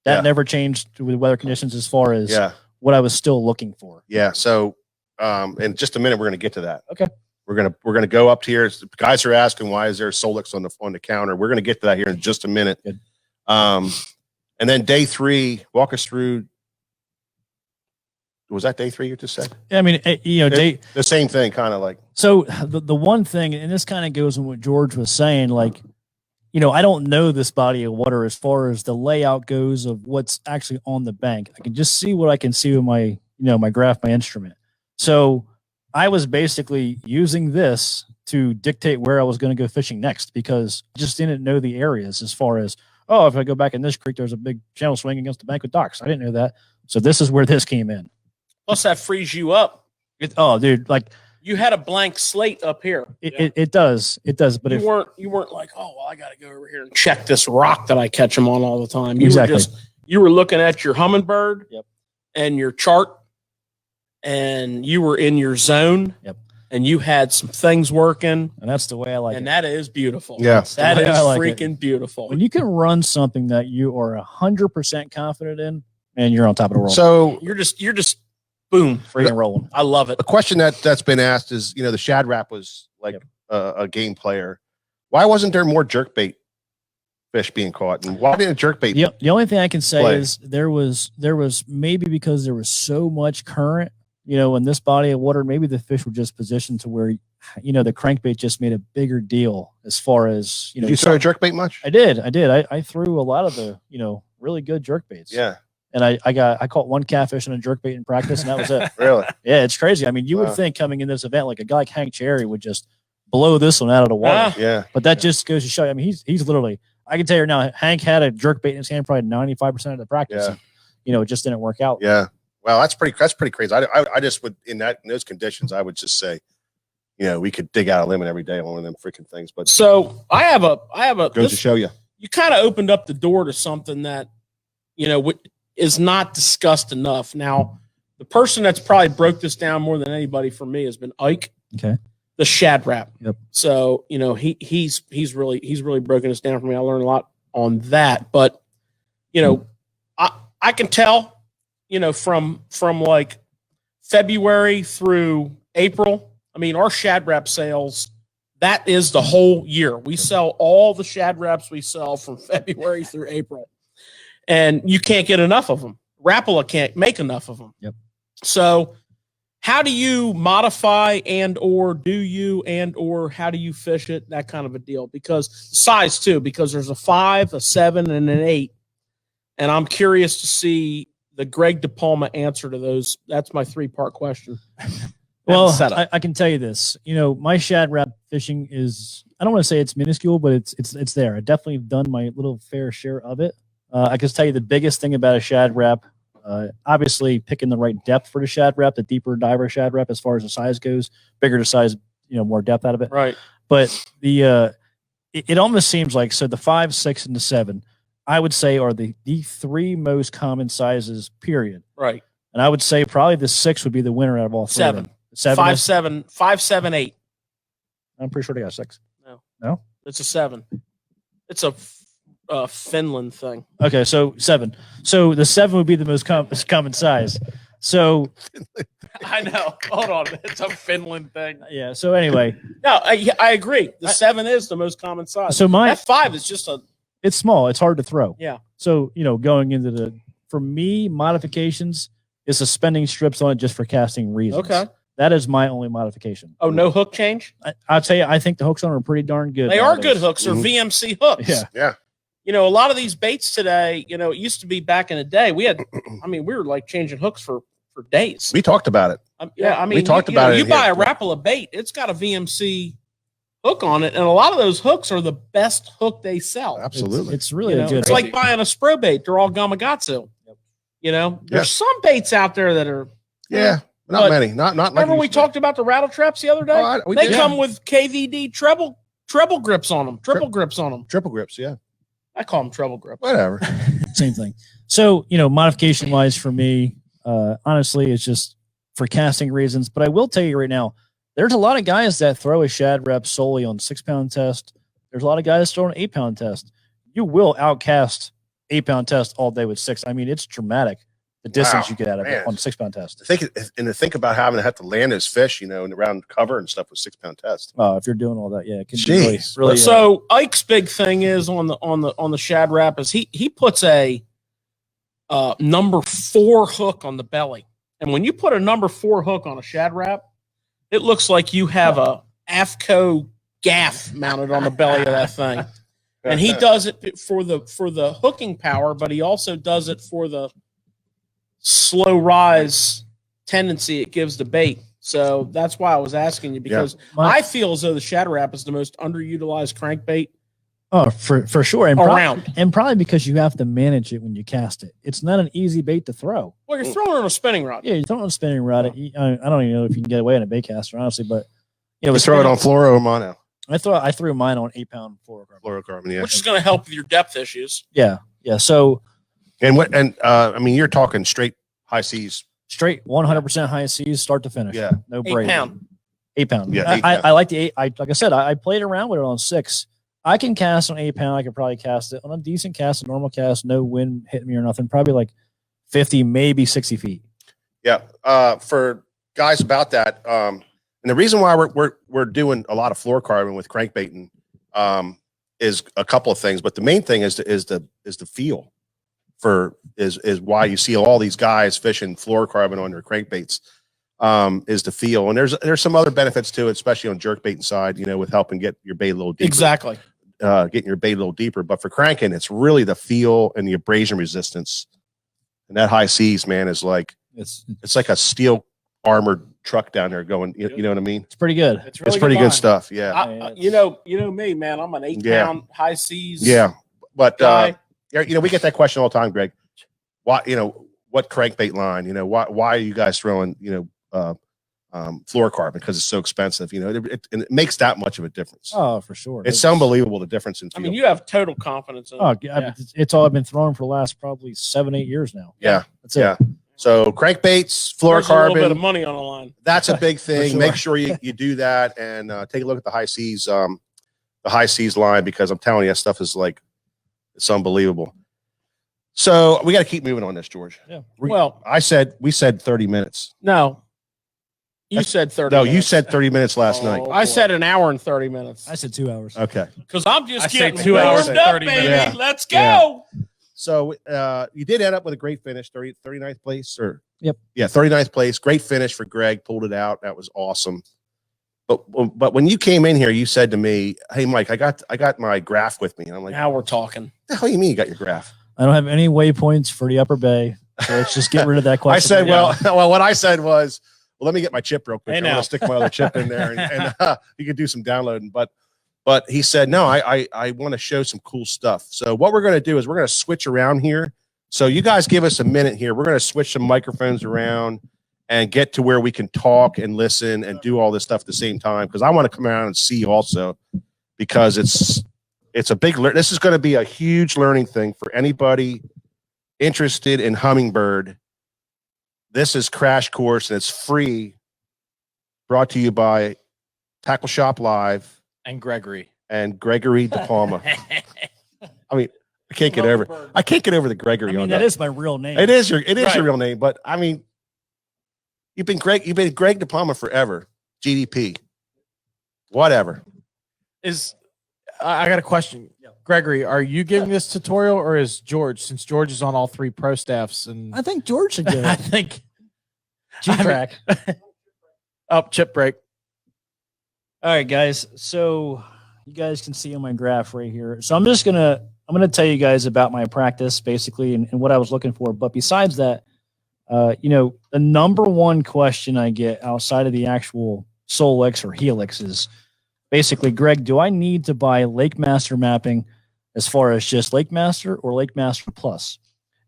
That never changed with weather conditions as far as what I was still looking for. Yeah. So in just a minute, we're going to get to that. Okay. We're gonna go up to here. The guys are asking why is there Solix on the counter. We're gonna get to that here in just a minute. Good. And then day 3, walk us through. Was that day 3 you just said? I mean, day the same thing, kind of like. So the one thing, and this kind of goes in what George was saying, like, I don't know this body of water as far as the layout goes of what's actually on the bank. I can just see what I can see with my, my graph, my instrument. So I was basically using this to dictate where I was going to go fishing next because I just didn't know the areas as far as, if I go back in this creek, there's a big channel swing against the bank with docks. I didn't know that. So this is where this came in. Plus that frees you up. Dude, like you had a blank slate up here. It does. But you weren't like, I got to go over here and check this rock that I catch them on all the time. You were looking at your Humminbird and your chart, and you were in your zone. Yep. And you had some things working. And that's the way I like it. And that is beautiful. Yeah. That is freaking beautiful. When you can run something that you are 100% confident in, and you're on top of the world. So you're just boom, free and rolling. I love it. A question that's been asked is, the Shad Rap was like a game player. Why wasn't there more jerkbait fish being caught, and why didn't jerkbait? The only thing I can say is there was maybe because there was so much current, in this body of water, maybe the fish were just positioned to where, the crankbait just made a bigger deal as far as, Did you throw a jerkbait much? I did. I threw a lot of the, really good jerkbaits. Yeah. And I caught 1 catfish on a jerkbait in practice, and that was it. Really? Yeah, it's crazy. I mean, you would think coming in this event, like a guy like Hank Cherry would just blow this one out of the water. Yeah. But that just goes to show you. I mean, he's literally, I can tell you now, Hank had a jerkbait in his hand probably 95% of the practice. Yeah. And, it just didn't work out. Yeah. Well, that's pretty crazy. I just would, in those conditions, I would just say, we could dig out a lemon every day on one of them freaking things. But so I have a goes to show you. You kind of opened up the door to something that, is not discussed enough. Now, the person that's probably broke this down more than anybody for me has been Ike. Okay. The Shad Rap. Yep. So, he's really broken this down for me. I learned a lot on that. But, I can tell, from like February through April, I mean, our Shad Rap sales, that is the whole year. We sell all the Shad Raps we sell from February through April. And you can't get enough of them. Rapala can't make enough of them. Yep. So how do you modify or how do you fish it? That kind of a deal. Because size too, because there's a 5, a 7, and an 8. And I'm curious to see the Greg DiPalma answer to those. That's my 3-part question. Well, setup. I can tell you this. You know, my shad wrap fishing is, I don't want to say it's minuscule, but it's there. I definitely have done my little fair share of it. I can tell you the biggest thing about a shad wrap, obviously picking the right depth for the shad wrap, the deeper diver shad wrap as far as the size goes, bigger the size, more depth out of it. Right. But it almost seems like, so the 5, 6, and the 7, I would say are the 3 most common sizes, period. Right. And I would say probably the 6 would be the winner out of all 3. 7. 7. 5, 7, 5, 7, 8. I'm pretty sure they got 6. No, it's a 7. It's a Finland thing. Okay, so 7. So the 7 would be the most common size. So I know. Hold on, it's a Finland thing. yeah. So anyway, No, I agree. The 7 is the most common size. so That 5 is just a it's small. It's hard to throw. Yeah. So going into for me, modifications is suspending strips on it just for casting reasons. okay. That is my only modification. Oh, no hook change. I'll tell you, I think the hooks on are pretty darn good. They are nowadays. good hooks. They're VMC hooks. Yeah. Yeah. A lot of these baits today. It used to be back in the day. We had. We were like changing hooks for days. We talked about it. We talked about it You in buy here. a Rapala bait, it's got a VMC hook on it, and a lot of those hooks are the best hook they sell. Absolutely. It's really a good. It's like buying a Spro bait. They're all Gamakatsu. There's some baits out there that are. Yeah. Not But many. Not like Remember it we used to be. talked about the rattle traps the other day? Oh, we They did. come with KVD treble grips on them. Triple grips on them. Triple grips. Yeah. I call them treble grips. Whatever. Same thing. So, modification wise for me, honestly, it's just for casting reasons. But I will tell you right now, there's a lot of guys that throw a shad rep solely on 6-pound test. There's a lot of guys throwing an 8-pound test. You will outcast 8-pound test all day with 6. I mean, it's dramatic the distance Wow, you get out of man. it on 6-pound test. To think about having to have to land those fish, and around cover and stuff with 6-pound test. If you're doing all that, yeah, it can be really, Jeez. really. So Ike's big thing is on the shad wrap is he puts a number 4 hook on the belly, and when you put a number 4 hook on a shad wrap, it looks like you have a AFCO gaff mounted on the belly of that thing. And he does it for the hooking power, but he also does it for the slow rise tendency it gives the bait. So that's why I was asking you, because I feel as though the shadow wrap is the most underutilized crankbait for sure, and around. and probably because you have to manage it when you cast it. It's not an easy bait to throw. Well, you're throwing it on a spinning rod. Yeah, you're throwing on a spinning rod. I don't even know if you can get away on a bait caster, honestly, but You throw it on fluoro or mono. I threw mine on 8-pound fluorocarbon. Fluorocarbon, yeah. Which is going to help with your depth issues. Yeah. So you're talking straight high seas. straight 100% high seas, start to finish. Yeah. No 8 break. pound. 8-pound. Yeah, 8 I like the 8. Like I said, I played around with it on 6. I can cast on 8-pound. I could probably cast it on a decent cast, a normal cast, no wind hitting me or nothing. Probably like 50, maybe 60 feet. Yeah. For guys about that, and the reason why we're doing a lot of fluorocarbon with crankbaiting is a couple of things, but the main thing is the feel is why you see all these guys fishing fluorocarbon on their crankbaits, is the feel. And there's some other benefits to it, especially on jerkbaiting side, with helping get your bait a little deeper. Exactly. Getting your bait a little deeper. But for cranking, it's really the feel and the abrasion resistance. And that high seas, man, is like it's like a steel armored truck down there going. You know what I mean? It's pretty good. It's It's pretty good line. stuff. Yeah. You know me, man. I'm an 8-pound high seas. Yeah. But guy. we get that question all the time, Greg. Why, what crankbait line? Why are you guys throwing, fluorocarbon? Because it's so expensive. It makes that much of a difference. Oh, for sure. It's unbelievable, the difference in I feel. mean, you have total confidence in it. Oh, it's all I've been throwing for the last probably 7-8 years now. Yeah. That's it. Yeah. So crankbaits, There's a little bit of fluorocarbon, money on the line. that's a big thing. sure. Make sure you do that and take a look at the high seas line, because I'm telling you, that stuff is like, it's unbelievable. So we got to keep moving on this, George. Yeah. Well, We said 30 minutes. No. You said 30 No, minutes. you said 30 minutes last night. I said an hour and 30 minutes. I said 2 hours. Okay. Because I'm just I say getting 2 hours warmed and up, 30 baby. minutes. Let's Yeah. go. So you did end up with a great finish, 39th place, or Yep. Yeah, 39th place. Great finish for Greg. Pulled it out. That was awesome. But when you came in here, you said to me, "Hey, Mike, I got my graph with me." And I'm like, Now we're talking. "The hell you mean you got your graph?" I don't have any waypoints for the Upper Bay. So let's just get rid of that I question. said, well, what I said was, well, let me get my chip real quick. Hey, I'm going now. to stick my other chip in there and you can do some downloading. But he said, no, I want to show some cool stuff. So what we're going to do is we're going to switch around here. So you guys give us a minute here. We're going to switch some microphones around and get to where we can talk and listen and do all this stuff at the same time. Because I want to come around and see also, because it's a big, this is going to be a huge learning thing for anybody interested in Humminbird. This is Crash Course, and it's free, brought to you by Tackle Shop Live And Gregory. and Gregory DiPalma. I mean, I can't get over the Gregory I mean, on that that. is my real name. It is your Right. your real name, but I mean, you've been Greg DiPalma forever. GDP, whatever. I got a question. Gregory, are you giving this tutorial or is George, since George is on all 3 pro staffs? And I think George should do I it. think G-Crack. chip break. All right, guys. So you guys can see on my graph right here. So I'm gonna tell you guys about my practice basically and what I was looking for. But besides that, the number one question I get outside of the actual Solix or Helix is basically, Greg, do I need to buy Lakemaster mapping as far as just Lakemaster or Lakemaster Plus?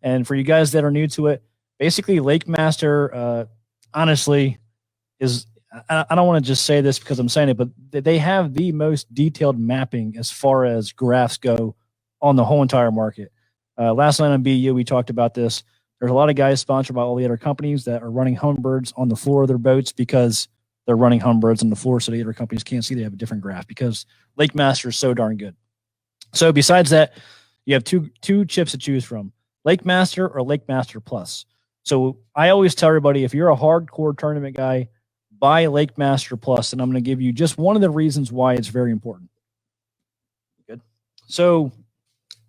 And for you guys that are new to it, basically Lakemaster, honestly, is, I don't want to just say this because I'm saying it, but they have the most detailed mapping as far as graphs go on the whole entire market. Last night on BU, we talked about this. There's a lot of guys sponsored by all the other companies that are running Humminbirds on the floor of their boats because they're running Humminbirds on the floor, so the other companies can't see they have a different graph because Lakemaster is so darn good. So besides that, you have two chips to choose from, Lakemaster or Lakemaster Plus. So I always tell everybody, if you're a hardcore tournament guy, buy Lakemaster Plus, and I'm going to give you just one of the reasons why it's very important. Good. So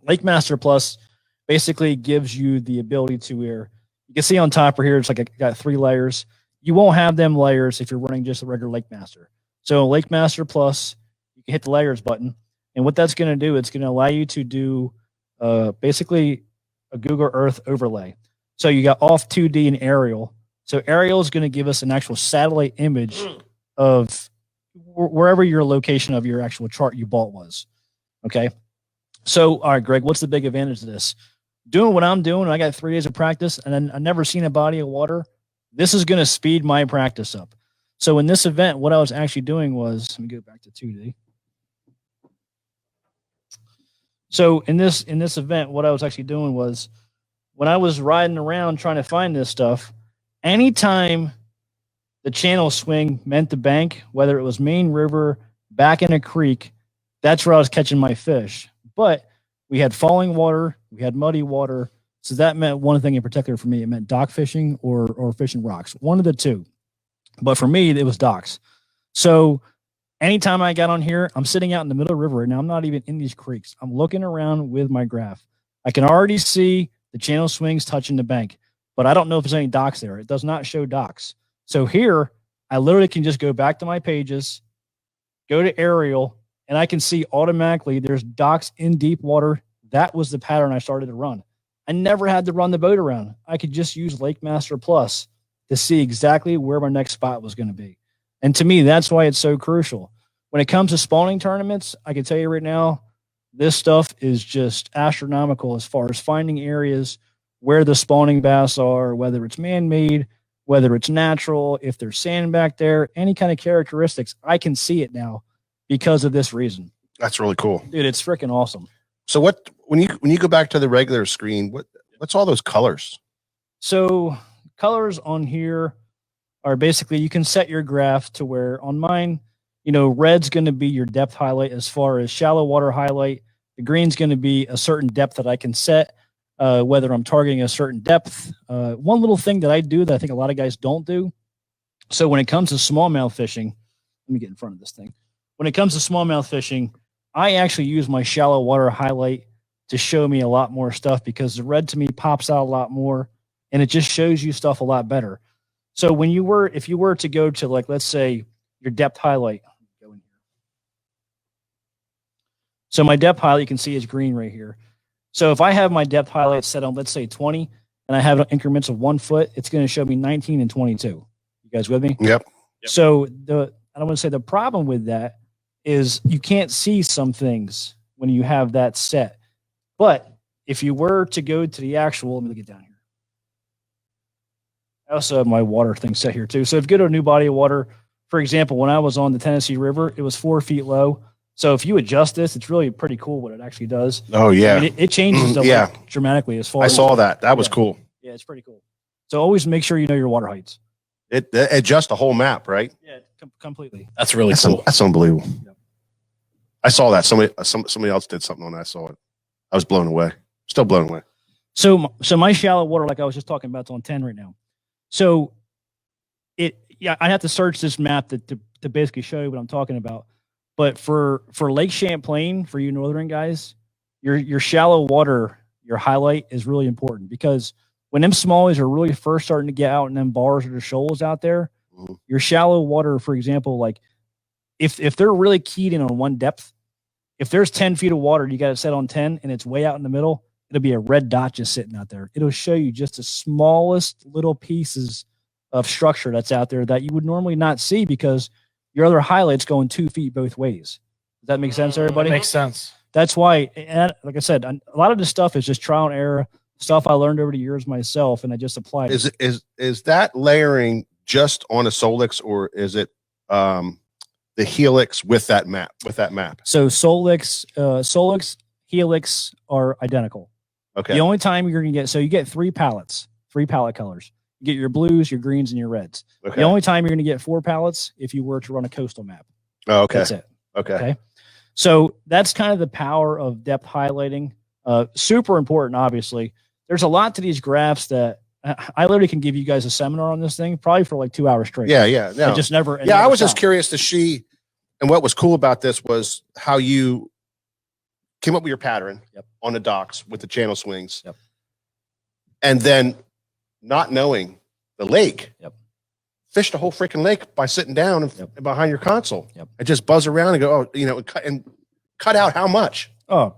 Lakemaster Plus basically gives you the ability to wear, you can see on top right here, it's like I got 3 layers. You won't have them layers if you're running just a regular Lakemaster. So Lakemaster Plus, you can hit the layers button. And what that's going to do, it's going to allow you to do basically a Google Earth overlay. So you got off 2D and aerial. So aerial is going to give us an actual satellite image of wherever your location of your actual chart you bought was. Okay. So, all right, Greg, what's the big advantage of this? Doing what I'm doing, I got 3 days of practice, and then I've never seen a body of water. This is going to speed my practice up. So in this event, what I was actually doing was, let me go back to 2D. So in this event, what I was actually doing was, when I was riding around trying to find this stuff, anytime the channel swing meant the bank, whether it was main river, back in a creek, that's where I was catching my fish. But we had falling water, we had muddy water. So that meant one thing in particular for me. It meant dock fishing or fishing rocks, one of the two. But for me, it was docks. So anytime I got on here, I'm sitting out in the middle of the river. Now I'm not even in these creeks. I'm looking around with my graph. I can already see the channel swings touching the bank, but I don't know if there's any docks there. It does not show docks. So here, I literally can just go back to my pages, go to aerial, and I can see automatically there's docks in deep water. That was the pattern I started to run. I never had to run the boat around. I could just use Lakemaster Plus to see exactly where my next spot was going to be. And to me, that's why it's so crucial. When it comes to spawning tournaments, I can tell you right now, this stuff is just astronomical as far as finding areas where the spawning bass are, whether it's man-made, whether it's natural, if there's sand back there, any kind of characteristics. I can see it now because of this reason. That's really cool. Dude, it's freaking awesome. So when you go back to the regular screen, what's all those colors? So colors on here are basically, you can set your graph to where on mine, red's going to be your depth highlight as far as shallow water highlight. The green's going to be a certain depth that I can set, whether I'm targeting a certain depth. One little thing that I do that I think a lot of guys don't do. So when it comes to smallmouth fishing, let me get in front of this thing. When it comes to smallmouth fishing, I actually use my shallow water highlight to show me a lot more stuff because the red to me pops out a lot more and it just shows you stuff a lot better. So if you were to go to, like, let's say your depth highlight, go in here. So my depth highlight, you can see is green right here. So if I have my depth highlight set on, let's say 20, and I have increments of 1 foot, it's going to show me 19 and 22. You You guys with me? Yep. So I don't want to say the problem with that is you can't see some things when you have that set. But if you were to go to the actual, let me get down here. I also have my water thing set here too. So if you go to a new body of water, for example, when I was on the Tennessee River, it was 4 feet low. So if you adjust this, it's really pretty cool what it actually does. Oh yeah. I mean, it changes the lake dramatically as far I as saw that. That was cool. Yeah, it's pretty cool. So always make sure you know your water heights. It adjusts the whole map, right? Yeah, completely. That's really cool. That's unbelievable. Yep. I saw that. Somebody else did something on that. I saw it. I was blown away. Still blown away. So my shallow water, like I was just talking about, is on 10 right now. So I have to search this map to basically show you what I'm talking about. But for Lake Champlain, for you northern guys, your shallow water, your highlight is really important, because when them smallies are really first starting to get out in them bars or the shoals out there, your shallow water, for example, like if they're really keyed in on one depth, if there's 10 feet of water, you got it set on 10 and it's way out in the middle, it'll be a red dot just sitting out there. It'll show you just the smallest little pieces of structure that's out there that you would normally not see, because your other highlight's going 2 feet both ways. Does that make sense, everybody? Makes sense. That's why, and like I said, a lot of this stuff is just trial and error stuff I learned over the years myself, and I just applied. Is that layering just on a Solix, or is it the Helix with that map? So Solix, Helix are identical. Okay. The only time you're gonna get, so you get 3 palette colors. You get your blues, your greens, and your reds. Okay. The only time you're gonna get 4 palettes if you were to run a coastal map. Oh, okay. That's it. Okay. So that's kind of the power of depth highlighting. Super important, obviously. There's a lot to these graphs that I literally can give you guys a seminar on this thing, probably for like 2 hours straight. Yeah. No. It just never. I was just curious to see, and what was cool about this was how you came up with your pattern on the docks with the channel swings. Yep. And then not knowing the lake. Yep. Fish the whole freaking lake by sitting down behind your console. Yep. And just buzz around and go, and cut out how much? Oh,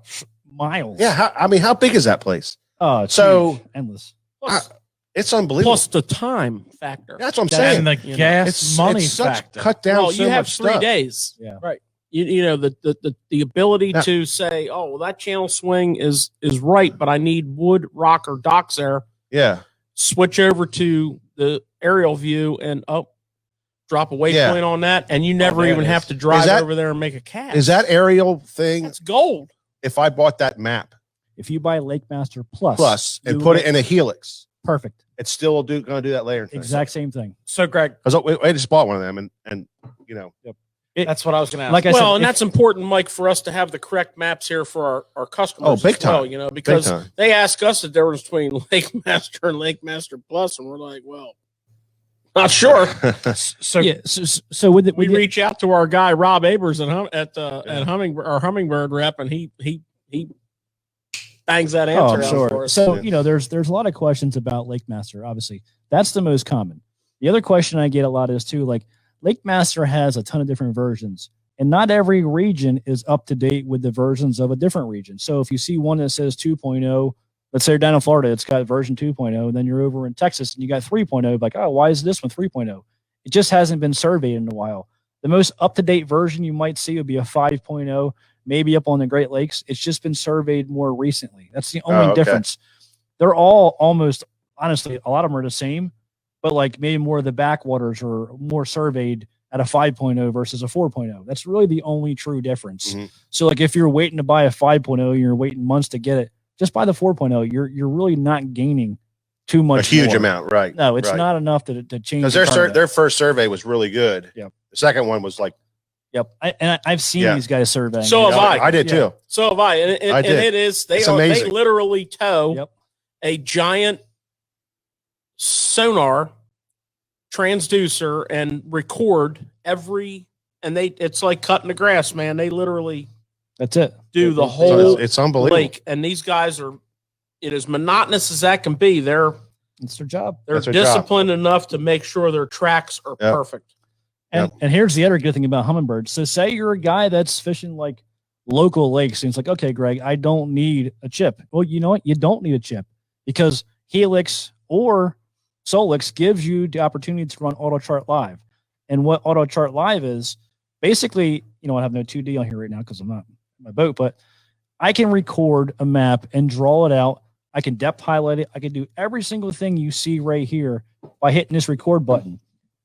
miles. Yeah. How big is that place? Oh, it's so huge. Endless. It's unbelievable. Plus the time factor. That's what I'm saying. And the gas money factor. Cut down. Well, so you have much 3 stuff. days. Yeah. Right. You know, the ability to say, oh, well, that channel swing is right, but I need wood, rock, or docks there. Yeah. Switch over to the aerial view and drop a waypoint on that, and you never even have to drive over there and make a cast. Is that aerial thing? That's gold. If I bought that map If you buy Lakemaster Plus and put it in a Helix, perfect. it's still going to do that layer thing. Exact same thing. So, Greg, because I just bought one of them, and that's what I was going to ask. Like I said, that's important, Mike, for us to have the correct maps here for our customers. Oh, big as well, time. Because they ask us the difference between Lakemaster and Lakemaster Plus, and we're like, well, not sure. So we reach out to our guy Rob Abers at Humminbird, our Humminbird rep, and he bangs that answer out for us. So there's a lot of questions about Lakemaster. Obviously, that's the most common. The other question I get a lot is too, like, Lakemaster has a ton of different versions, and not every region is up to date with the versions of a different region. So if you see one that says 2.0, let's say you're down in Florida, it's got version 2.0, and then you're over in Texas and you got 3.0, like, oh, why is this one 3.0? It just hasn't been surveyed in a while. The most up-to-date version you might see would be a 5.0, maybe up on the Great Lakes. It's just been surveyed more recently. That's the only difference. They're all almost, honestly, a lot of them are the same, but like maybe more of the backwaters are more surveyed at a 5.0 versus a 4.0. That's really the only true difference. Mm-hmm. So like if you're waiting to buy a 5.0, you're waiting months to get it, just buy the 4.0. You're really not gaining too much. A huge amount, right? No, it's not enough to change. Because their first survey was really good. Yep. The second one was like, I've seen these guys surveying. So have I. I did too. So have I. And it is they literally tow a giant sonar transducer and record it's like cutting the grass, man. They literally do the whole it's unbelievable lake. And these guys it is monotonous as that can be. It's their job. They're disciplined enough to make sure their tracks are perfect. And here's the other good thing about Humminbird. So say you're a guy that's fishing like local lakes, and it's like, okay, Greg, I don't need a chip. Well, you know what? You don't need a chip, because Helix or Solix gives you the opportunity to run Auto Chart Live. And what Auto Chart Live is, basically, I have no 2D on here right now because I'm not in my boat, but I can record a map and draw it out. I can depth highlight it. I can do every single thing you see right here by hitting this record button.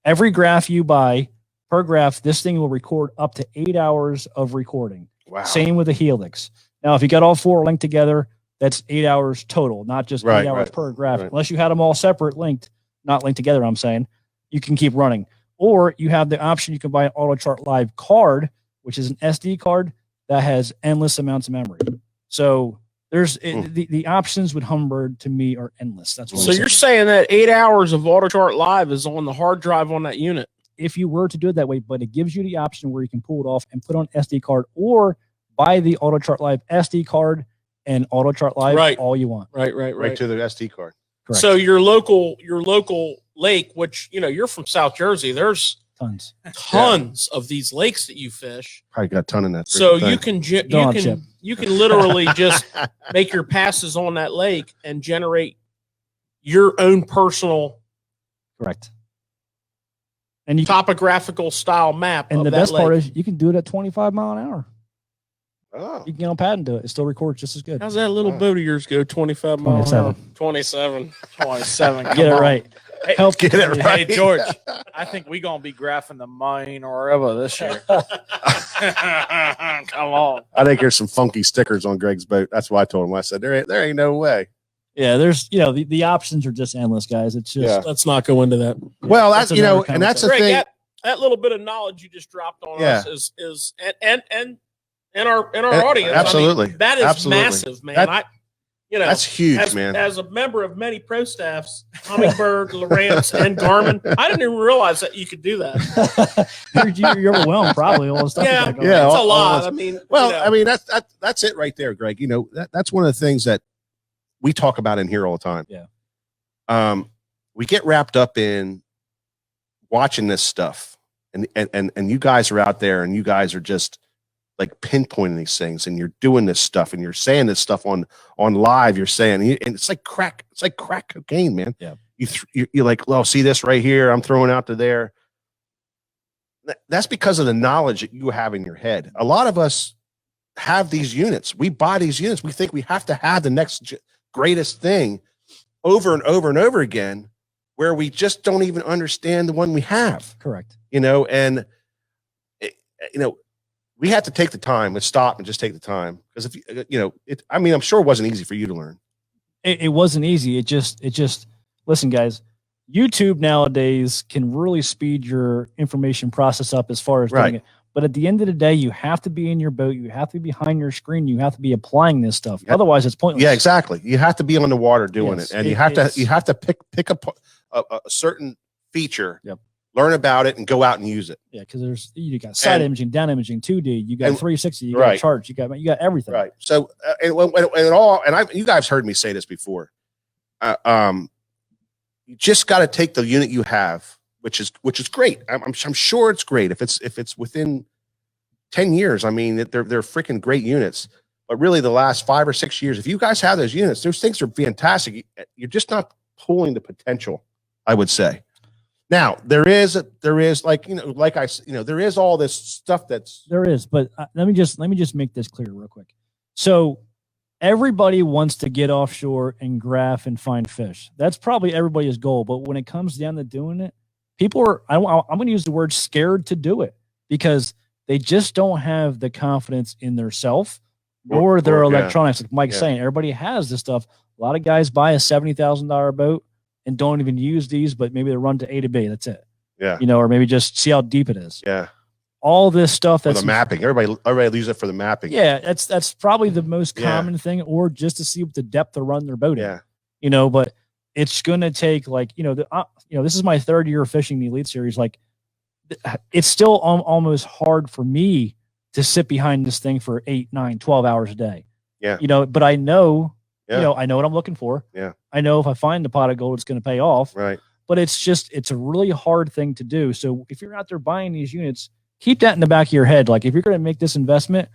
Every graph you buy, per graph, this thing will record up to 8 hours of recording. Wow. Same with the Helix. Now, if you got all 4 linked together, that's 8 hours total, not just 8 hours per graph. Right. Unless you had them all separate, not linked together, I'm saying, you can keep running. Or you have the option, you can buy an Auto Chart Live card, which is an SD card that has endless amounts of memory. So there's the options with Humminbird to me are endless. That's what So you're saying that 8 hours of Auto Chart Live is on the hard drive on that unit. If you were to do it that way, but it gives you the option where you can pull it off and put on SD card or buy the Auto Chart Live SD card and Auto Chart Live all you want. Right to the SD card. Correct. So your local lake, which you're from South Jersey, there's tons of these lakes that you fish. Probably got a ton in that. So you can literally just make your passes on that lake and generate your own personal correct and topographical style map. And the best part is you can do it at 25 mile an hour. Oh. You can get on pad and do it. It still records just as good. How's that little boat of yours go? 25 miles an hour. 27. Get it right. Help get it right. Hey, George, I think we're going to be graphing the Maine or wherever this year. Come on. I think there's some funky stickers on Greg's boat. That's why I told him. I said, there ain't no way. Yeah, there's, the options are just endless, guys. It's just, let's not go into that. Well, that's, and that's the Greg, thing. That little bit of knowledge you just dropped on us is and our audience. Absolutely. I mean, that is massive, man. That's huge, man. As a member of many pro staffs, Humminbird, Lowrance, and Garmin, I didn't even realize that you could do that. You're overwhelmed, probably all the stuff. Yeah, it's a lot. I mean, that's it right there, Greg. That's one of the things that we talk about in here all the time. Yeah. We get wrapped up in watching this stuff, and you guys are out there, and you guys are just like pinpointing these things, and you're doing this stuff, and you're saying this stuff on live. You're saying, and it's like crack. It's like crack cocaine, man. Yeah. You're like, well, see this right here. I'm throwing out to there. That's because of the knowledge that you have in your head. A lot of us have these units. We buy these units. We think we have to have the next greatest thing over and over and over again, where we just don't even understand the one we have. Correct. And we had to take the time. Let's stop and just take the time, because if I'm sure it wasn't easy for you to learn. It wasn't easy. It just listen, guys. YouTube nowadays can really speed your information process up as far as doing it. But at the end of the day, you have to be in your boat. You have to be behind your screen. You have to be applying this stuff. Yep. Otherwise, it's pointless. Yeah, exactly. You have to be on the water doing it, and you have to pick up a certain feature. Yep. Learn about it and go out and use it. Yeah, because you got side imaging, down imaging, 2D, you got 360, you got charts, you got everything. Right. So you guys heard me say this before. You just got to take the unit you have, which is great. I'm sure it's great if it's within 10 years. I mean, they're freaking great units. But really, the last 5 or 6 years, if you guys have those units, those things are fantastic. You're just not pulling the potential, I would say. Now there is there is all this stuff there is, but let me just make this clear real quick. So everybody wants to get offshore and graph and find fish. That's probably everybody's goal. But when it comes down to doing it, people are, I'm going to use the word scared to do it, because they just don't have the confidence in their self or their electronics. Like Mike's saying, everybody has this stuff. A lot of guys buy a $70,000 boat and don't even use these, but maybe they run to A to B. That's it. Yeah. Or maybe just see how deep it is. Yeah. All this stuff. That's the mapping. Everybody uses it for the mapping. Yeah. That's probably the most common thing, or just to see what the depth of run their boat in. But it's going to take this is my 3rd year of fishing the Elite Series. Like, it's still almost hard for me to sit behind this thing for 8, 9, 12 hours a day. Yeah. But I know, I know what I'm looking for. Yeah. I know if I find the pot of gold, it's going to pay off. Right. But it's a really hard thing to do. So if you're out there buying these units, keep that in the back of your head. Like, if you're going to make this investment,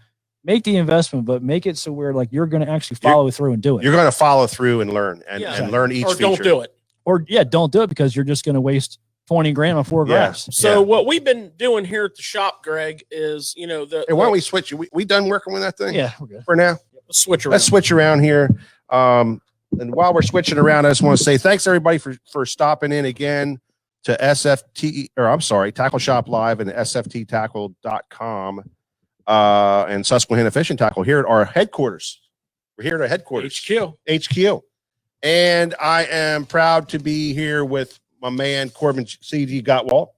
make the investment, but make it so where you're going to actually follow through and do it. You're going to follow through and learn and learn each or feature. Don't do it. Or yeah, don't do it because you're just going to waste 20 grand on 4 Yeah. graphs. So what we've been doing here at the shop, Greg, is Hey, why don't we switch? We done working with that thing? Yeah, we're good. For now. switch around. Let's switch around here. And while we're switching around, I just want to say thanks everybody for stopping in again to Tackle Shop Live and SFTtackle.com and Susquehanna Fishing Tackle here at our headquarters. We're here at our headquarters. HQ. And I am proud to be here with my man Corbin C.G. Gottwald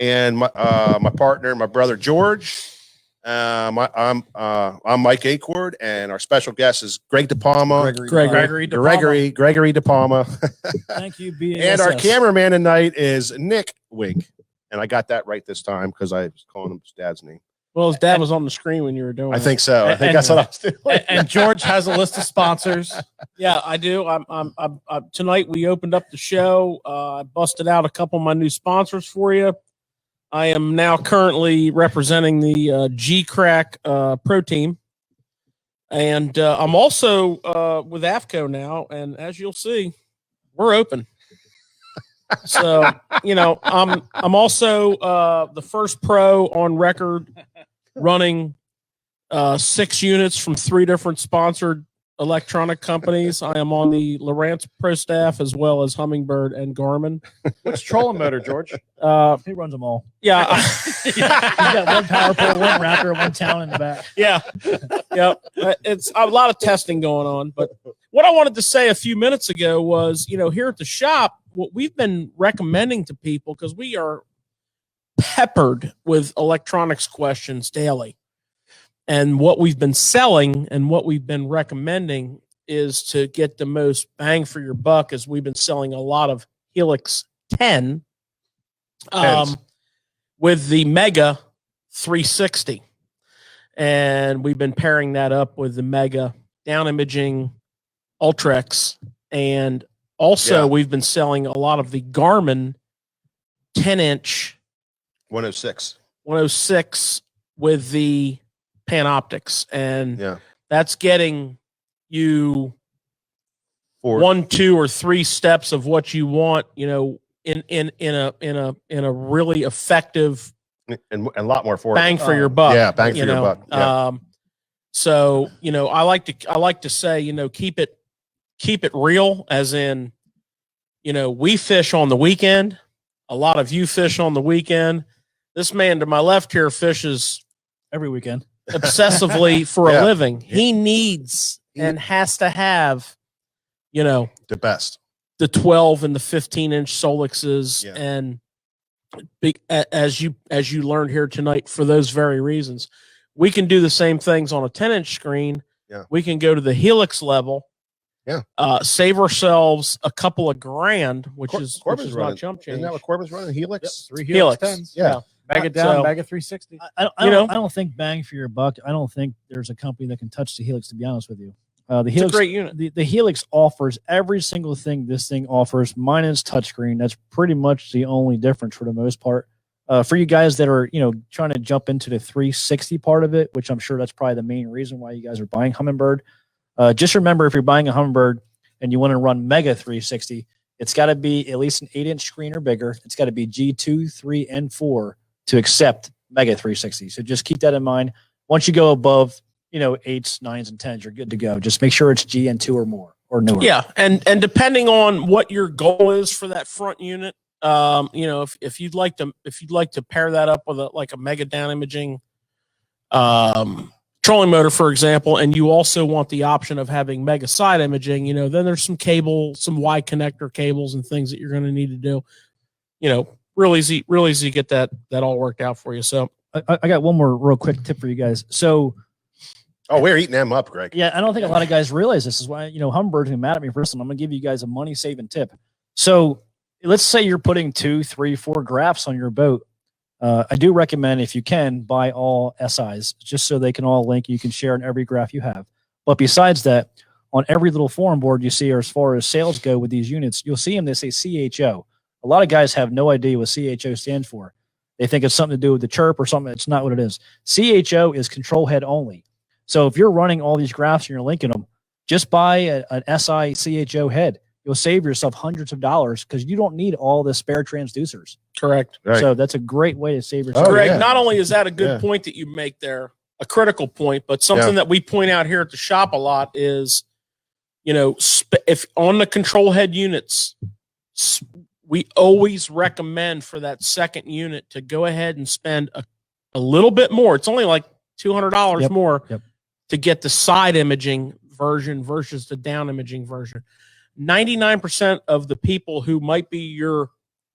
and my partner, my brother George. I'm Mike Acord, and our special guest is Greg DiPalma. Gregory DiPalma. Thank you, BASS. And our cameraman tonight is Nick Wink. And I got that right this time because I was calling him his dad's name. Well, his dad was on the screen when you were doing I it. think so. I think that's what I was doing. And George has a list of sponsors. Yeah, I do. I'm tonight we opened up the show. I busted out a couple of my new sponsors for you. I am now currently representing the G-Crack Pro Team. And I'm also with AFCO now. And as you'll see, we're open. So, I'm also the first pro on record running 6 units from 3 different sponsored electronic companies. I am on the Lowrance Pro staff as well as Humminbird and Garmin. What's trolling motor, George? He runs them all. Yeah. He's got one power pole, one raptor, one talon in the back. Yeah. It's a lot of testing going on. But what I wanted to say a few minutes ago was, here at the shop, what we've been recommending to people, because we are peppered with electronics questions daily. And what we've been selling and what we've been recommending is to get the most bang for your buck, as we've been selling a lot of Helix 10 with the Mega 360. And we've been pairing that up with the Mega down imaging Ultrex. And also we've been selling a lot of the Garmin 10-inch 106 with the Panoptics, and that's getting you 1, 2, or 3 steps of what you want, in a really effective and a lot more for bang for your buck. Yeah, bang for your buck. Yeah. So I like to say, keep it real, as in, we fish on the weekend. A lot of you fish on the weekend. This man to my left here fishes every weekend obsessively for a living. He needs and has to have, the best, the 12 and the 15-inch Solixes, and as you learned here tonight, for those very reasons. We can do the same things on a 10-inch screen. We can go to the Helix level. Save ourselves a couple of grand, which is not chump change. Isn't that what Corbin's running? Helix? 3 Helix 10s. Yeah. Bag it down, bag of 360. I don't think bang for your buck. I don't think there's a company that can touch the Helix, to be honest with you. The Helix, it's a great unit. The Helix offers every single thing this thing offers, minus touchscreen. That's pretty much the only difference for the most part. For you guys that are, trying to jump into the 360 part of it, which I'm sure that's probably the main reason why you guys are buying Humminbird. Just remember, if you're buying a Humminbird and you want to run Mega 360, it's got to be at least an 8-inch screen or bigger. It's got to be G2, 3, and 4 to accept Mega 360. So just keep that in mind. Once you go above, 8s, 9s, and 10s, you're good to go. Just make sure it's GN2 or more or newer. Yeah, and depending on what your goal is for that front unit, if you'd like to pair that up with a Mega down imaging trolling motor, for example, and you also want the option of having Mega side imaging, then there's some Y connector cables and things that you're going to need to do. Real easy to get that all worked out for you. So I got one more real quick tip for you guys. So, we're eating them up, Greg. Yeah, I don't think a lot of guys realize this is why Humminbird's gonna be mad at me for this. I'm gonna give you guys a money saving tip. So let's say you're putting 2, 3, 4 graphs on your boat. I do recommend, if you can, buy all SIs just so they can all link. You can share on every graph you have. But besides that, on every little forum board you see, or as far as sales go with these units, you'll see them. They say CHO. A lot of guys have no idea what CHO stands for. They think it's something to do with the chirp or something. It's not what it is. CHO is control head only. So if you're running all these graphs and you're linking them, just buy an SI CHO head. you'll save yourself hundreds of dollars because you don't need all the spare transducers. Correct. Right. So that's a great way to save yourself. Oh, Greg, yeah. not only is that a good Yeah. point that you make there, a critical point, but something that we point out here at the shop a lot is, you know, if on the control head units, we always recommend for that second unit to go ahead and spend a little bit more. It's only like $200 more to get the side imaging version versus the down imaging version. 99% of the people who might be your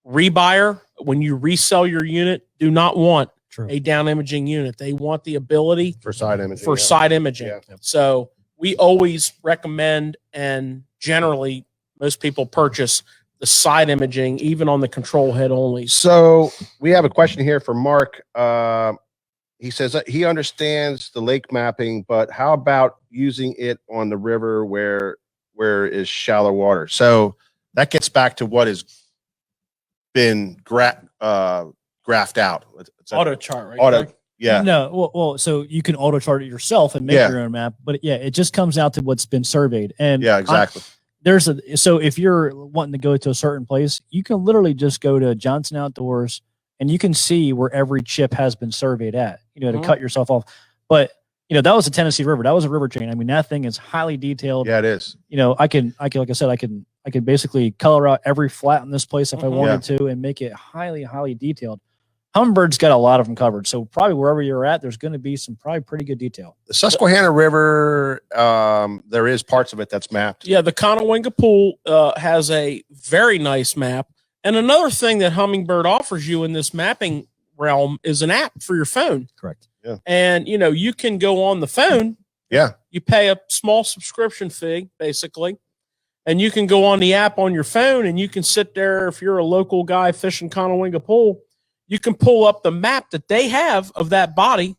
rebuyer when you resell your unit do not want a down imaging unit. They want the ability For side imaging. for side imaging. Yeah. So we always recommend, and generally most people purchase the side imaging, even on the control head only. So we have a question here for Mark. He says that he understands the lake mapping, but how about using it on the river where is shallow water? So that gets back to what has been graphed out. It's Auto chart, right? auto. Greg? Yeah. No, well, so you can auto chart it yourself and make Yeah. your own map, but yeah, it just comes out to what's been surveyed. And Yeah, exactly. so if you're wanting to go to a certain place, you can literally just go to Johnson Outdoors and you can see where every chip has been surveyed at, you know, to cut yourself off. But you know, that was a Tennessee River. That was a river chain. I mean, that thing is highly detailed. Yeah, it is. You know, I can, like I said, I can basically color out every flat in this place if I wanted to and make it highly, highly detailed. Hummingbird's got a lot of them covered. So probably wherever you're at, there's going to be some probably pretty good detail. The Susquehanna River, there is parts of it that's mapped. Yeah, the Conowinga Pool has a very nice map. And another thing that Humminbird offers you in this mapping realm is an app for your phone. Correct. Yeah. And, you know, you can go on the phone. Yeah. You pay a small subscription fee, basically. And you can go on the app on your phone and you can sit there. If you're a local guy fishing Conowinga Pool, you can pull up the map that they have of that body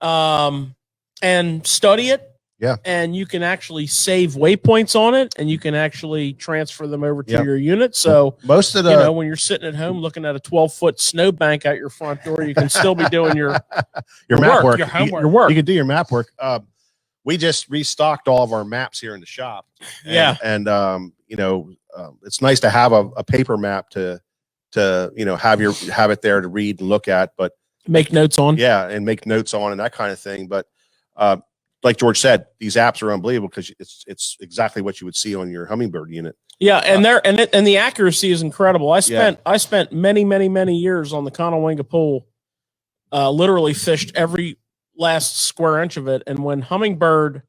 and study it. Yeah. And you can actually save waypoints on it and you can actually transfer them over to Yeah. your unit. So most of the you know, when you're sitting at home looking at a 12-foot snowbank out your front door, you can still be doing your map work, your homework. your work. You can do your map work. We just restocked all of our maps here in the shop. And you know, it's nice to have a paper map to you know have it there to read and look at, but make notes on. And make notes on and that kind of thing. But like George said, these apps are unbelievable because it's exactly what you would see on your Humminbird unit. Yeah, and and the accuracy is incredible. I spent many years on the Conowinga Pool, literally fished every last square inch of it. And when Humminbird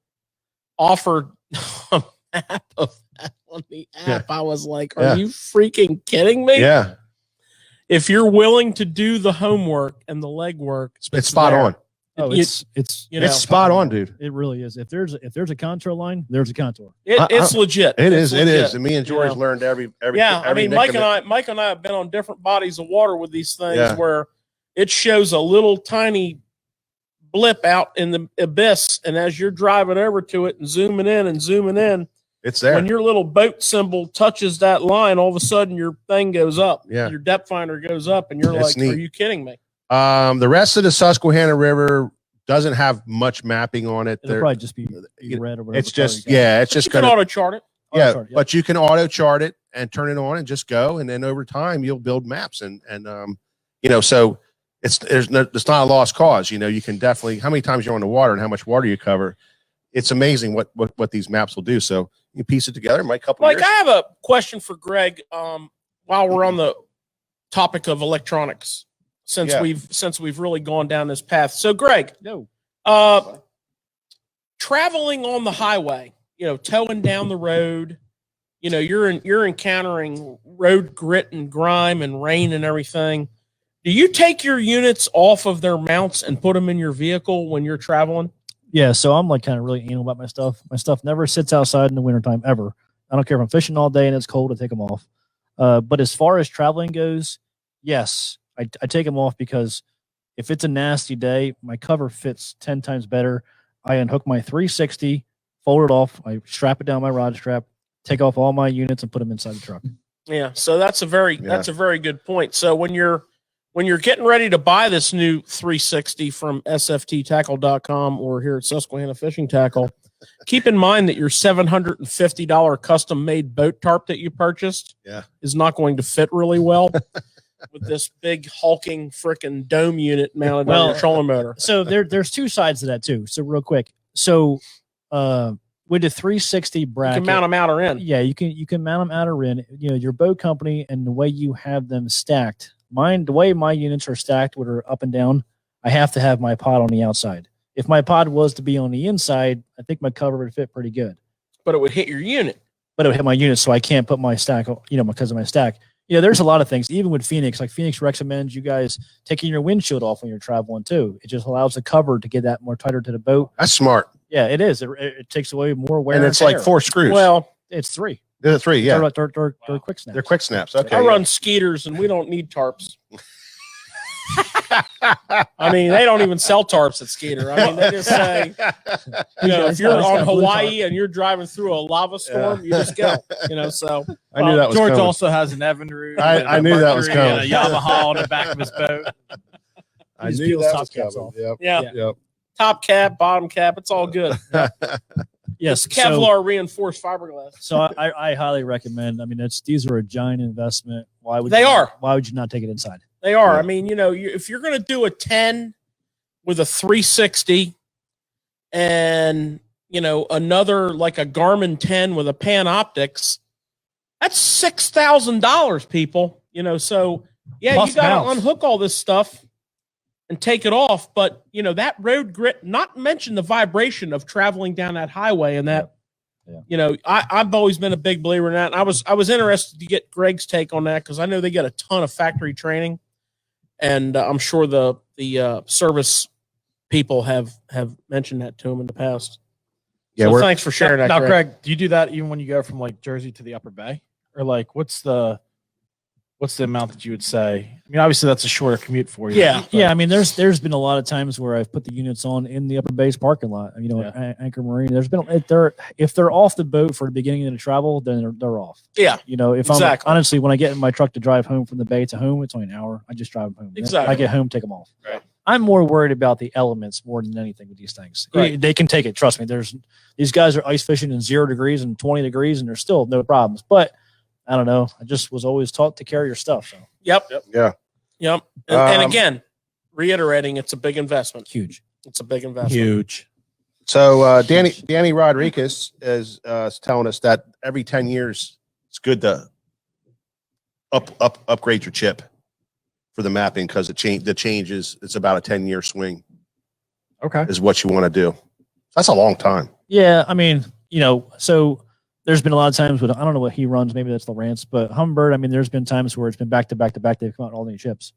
offered a map of that on the app, I was like, "Are you freaking kidding me?" Yeah, if you're willing to do the homework and the legwork, it's spot on. Oh, it's spot on, dude. It really is. If there's a contour line, there's a contour. It's legit. It is. Legit. And me and George learned every. Yeah, I every mean, Mike and I have been on different bodies of water with these things where it shows a little tiny blip out in the abyss, and as you're driving over to it and zooming in, it's there. When your little boat symbol touches that line, all of a sudden your thing goes up. Yeah, your depth finder goes up, and you're It's like, neat. "Are you kidding me?" The rest of the Susquehanna River doesn't have much mapping on it. It'll probably just be red or whatever. It's just it's just you can auto chart it. But you can auto chart it and turn it on and just go, and then over time you'll build maps and you know, so it's not a lost cause. You know, you can definitely, how many times you're on the water and how much water you cover. It's amazing what these maps will do. So you piece it together. It might couple Like years. I have a question for Greg. While we're on the topic of electronics, since we've really gone down this path. So Greg, traveling on the highway, you know, towing down the road, you know, you're encountering road grit and grime and rain and everything. Do you take your units off of their mounts and put them in your vehicle when you're traveling? Yeah, so I'm like kind of really anal about my stuff. My stuff never sits outside in the wintertime ever. I don't care if I'm fishing all day and it's cold, I take them off. But as far as traveling goes, yes, I take them off because if it's a nasty day, my cover fits 10 times better. I unhook my 360, fold it off, I strap it down my rod strap, take off all my units and put them inside the truck. Yeah, so that's a very good point. So when you're getting ready to buy this new 360 from SFTtackle.com or here at Susquehanna Fishing Tackle, Keep in mind that your $750 custom-made boat tarp that you purchased is not going to fit really well with this big hulking freaking dome unit mounted on your trolling motor. So there's two sides to that too. So real quick, so with the 360 bracket, You can mount them out or in. Yeah, you can mount them out or in. You know, your boat company and the way you have them stacked. The way my units are stacked, which are up and down, I have to have my pod on the outside. If my pod was to be on the inside, I think my cover would fit pretty good. But it would hit your unit. But it would hit my unit, so I can't put my stack, because of my stack. There's a lot of things, even with Phoenix. Like Phoenix recommends you guys taking your windshield off when you're traveling too. It just allows the cover to get that more tighter to the boat. That's smart. Yeah, it is. It takes away more wear. And it's like 4 screws. Well, it's 3. They're 3, yeah. They're quick snaps. They're quick snaps. Okay. I run Skeeters and we don't need tarps. I mean, they don't even sell tarps at Skeeter. I mean, they just say, if you're on Hawaii and you're driving through a lava storm, you just go, so. I knew that was George coming. also has an Evinrude. I knew that was Mercury coming. And a Yamaha on the back of his boat. I Just knew peels that top was caps coming. off. Yep. Yeah. Top cap, bottom cap, it's all good. Yes, Kevlar reinforced fiberglass. So I highly recommend. I mean, these are a giant investment. Why would They you, are. Why would you not take it inside? They are. Yeah. I mean, if you're going to do a 10 with a 360 and, another like a Garmin 10 with a Pan Optics, that's $6,000, people. So, yeah, Plus you got to mounts. unhook all this stuff and take it off. But, that road grit, not mention the vibration of traveling down that highway and that, I've always been a big believer in that. And I was interested to get Greg's take on that because I know they get a ton of factory training. And I'm sure the service people have mentioned that to him in the past. Yeah, so thanks for sharing that. Now, Greg. Greg, do you do that even when you go from like Jersey to the Upper Bay, or like what's the amount that you would say? I mean, obviously that's a shorter commute for you. Yeah. Yeah, I mean, there's been a lot of times where I've put the units on in the Upper Base parking lot. At Anchor Marine. There's been if they're off the boat for the beginning of the travel, then they're off. Yeah. If Exactly. I'm honestly, when I get in my truck to drive home from the bay to home, it's only an hour. I just drive home. Exactly. I get home, take them off. Right. I'm more worried about the elements more than anything with these things. Right. They can take it. Trust me. These guys are ice fishing in 0 degrees and 20 degrees, and there's still no problems. But I don't know. I just was always taught to carry your stuff. So Yep. Yeah. And again, reiterating, it's a big investment. huge. It's a big investment. Huge. So Danny Rodriguez is telling us that every 10 years it's good to upgrade your chip for the mapping because the change is it's about a 10-year swing Okay. is what you want to do. That's a long time. Yeah, I mean, so there's been a lot of times with I don't know what he runs, maybe that's Lawrence, but Humminbird, I mean, there's been times where it's been back to back to back. They've come out all new chips.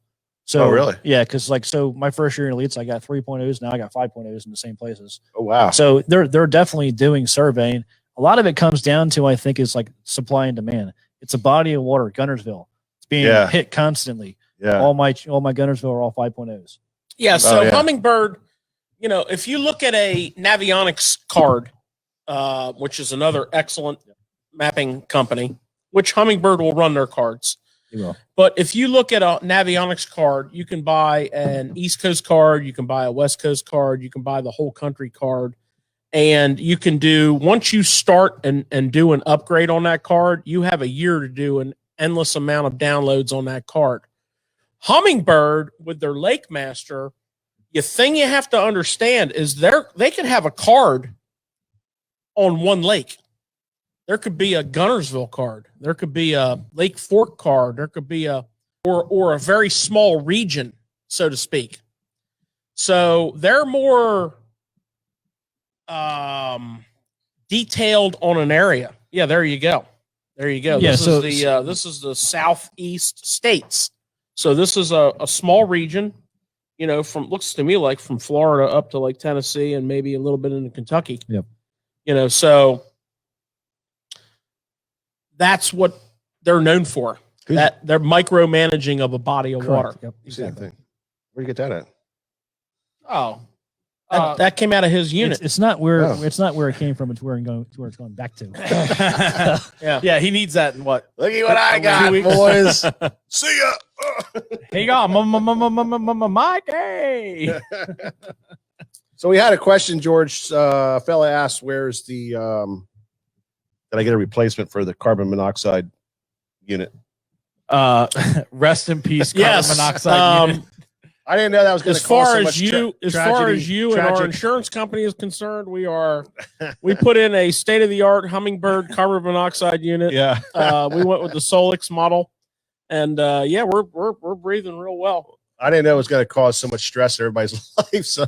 So Oh, really? Yeah, because my first year in Elites, I got 3.0s. Now I got 5.0s in the same places. Oh, wow. So they're definitely doing surveying. A lot of it comes down to I think is like supply and demand. It's a body of water, Gunnersville. It's being hit constantly. Yeah. All my Gunnersville are all 5.0s. Yeah. So yeah. Humminbird, if you look at a Navionics card, which is another excellent mapping company, which Humminbird will run their cards. You will. But if you look at a Navionics card, you can buy an East Coast card, you can buy a West Coast card, you can buy the whole country card, and you can do, once you start and do an upgrade on that card, you have a year to do an endless amount of downloads on that card. Humminbird with their Lakemaster, the thing you have to understand is they can have a card on one lake. There could be a Gunnersville card. There could be a Lake Fork card. There could be or a very small region, so to speak. So they're more detailed on an area. Yeah, there you go. There you go. Yeah, This is the southeast states. So this is a small region, looks to me like from Florida up to like Tennessee and maybe a little bit into Kentucky. Yep. So that's what they're known for. That they're micromanaging of a body of water. Yep, Same exactly. thing. Where'd you get that at? Oh. That came out of his unit. It's not where Oh. it's not where it came from. It's where it's going back to. Yeah. He needs that in what? Look at what I got, boys. See ya. Here you go. Mikey. So we had a question, George. A fella asked, "Where's the? Did I get a replacement for the carbon monoxide unit?" Rest in peace, carbon Yes. monoxide unit. I didn't know that was going to As cause far so as much you, as far tragedy, as you and our tragic. insurance company is concerned, we put in a state of the art Humminbird carbon monoxide unit. Yeah. We went with the Solix model, and yeah, we're breathing real well. I didn't know it was going to cause so much stress in everybody's life. So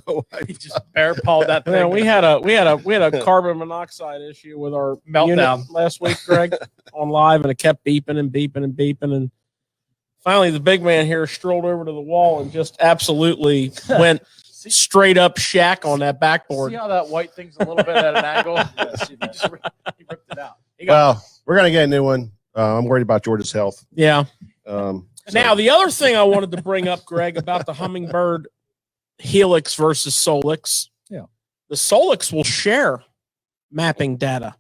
He just bear pawed that thing. Man, we had a carbon monoxide issue with our Meltdown. unit last week, Greg, on live, and it kept beeping and beeping and beeping, and finally the big man here strolled over to the wall and just absolutely went straight up shack on that backboard. See how that white thing's a little bit at an angle? He ripped it out. well, we're going to get a new one. I'm worried about George's health. Yeah. So- Now, the other thing I wanted to bring up, Greg, about the Humminbird Helix versus Solix. Yeah. The Solix will share mapping data,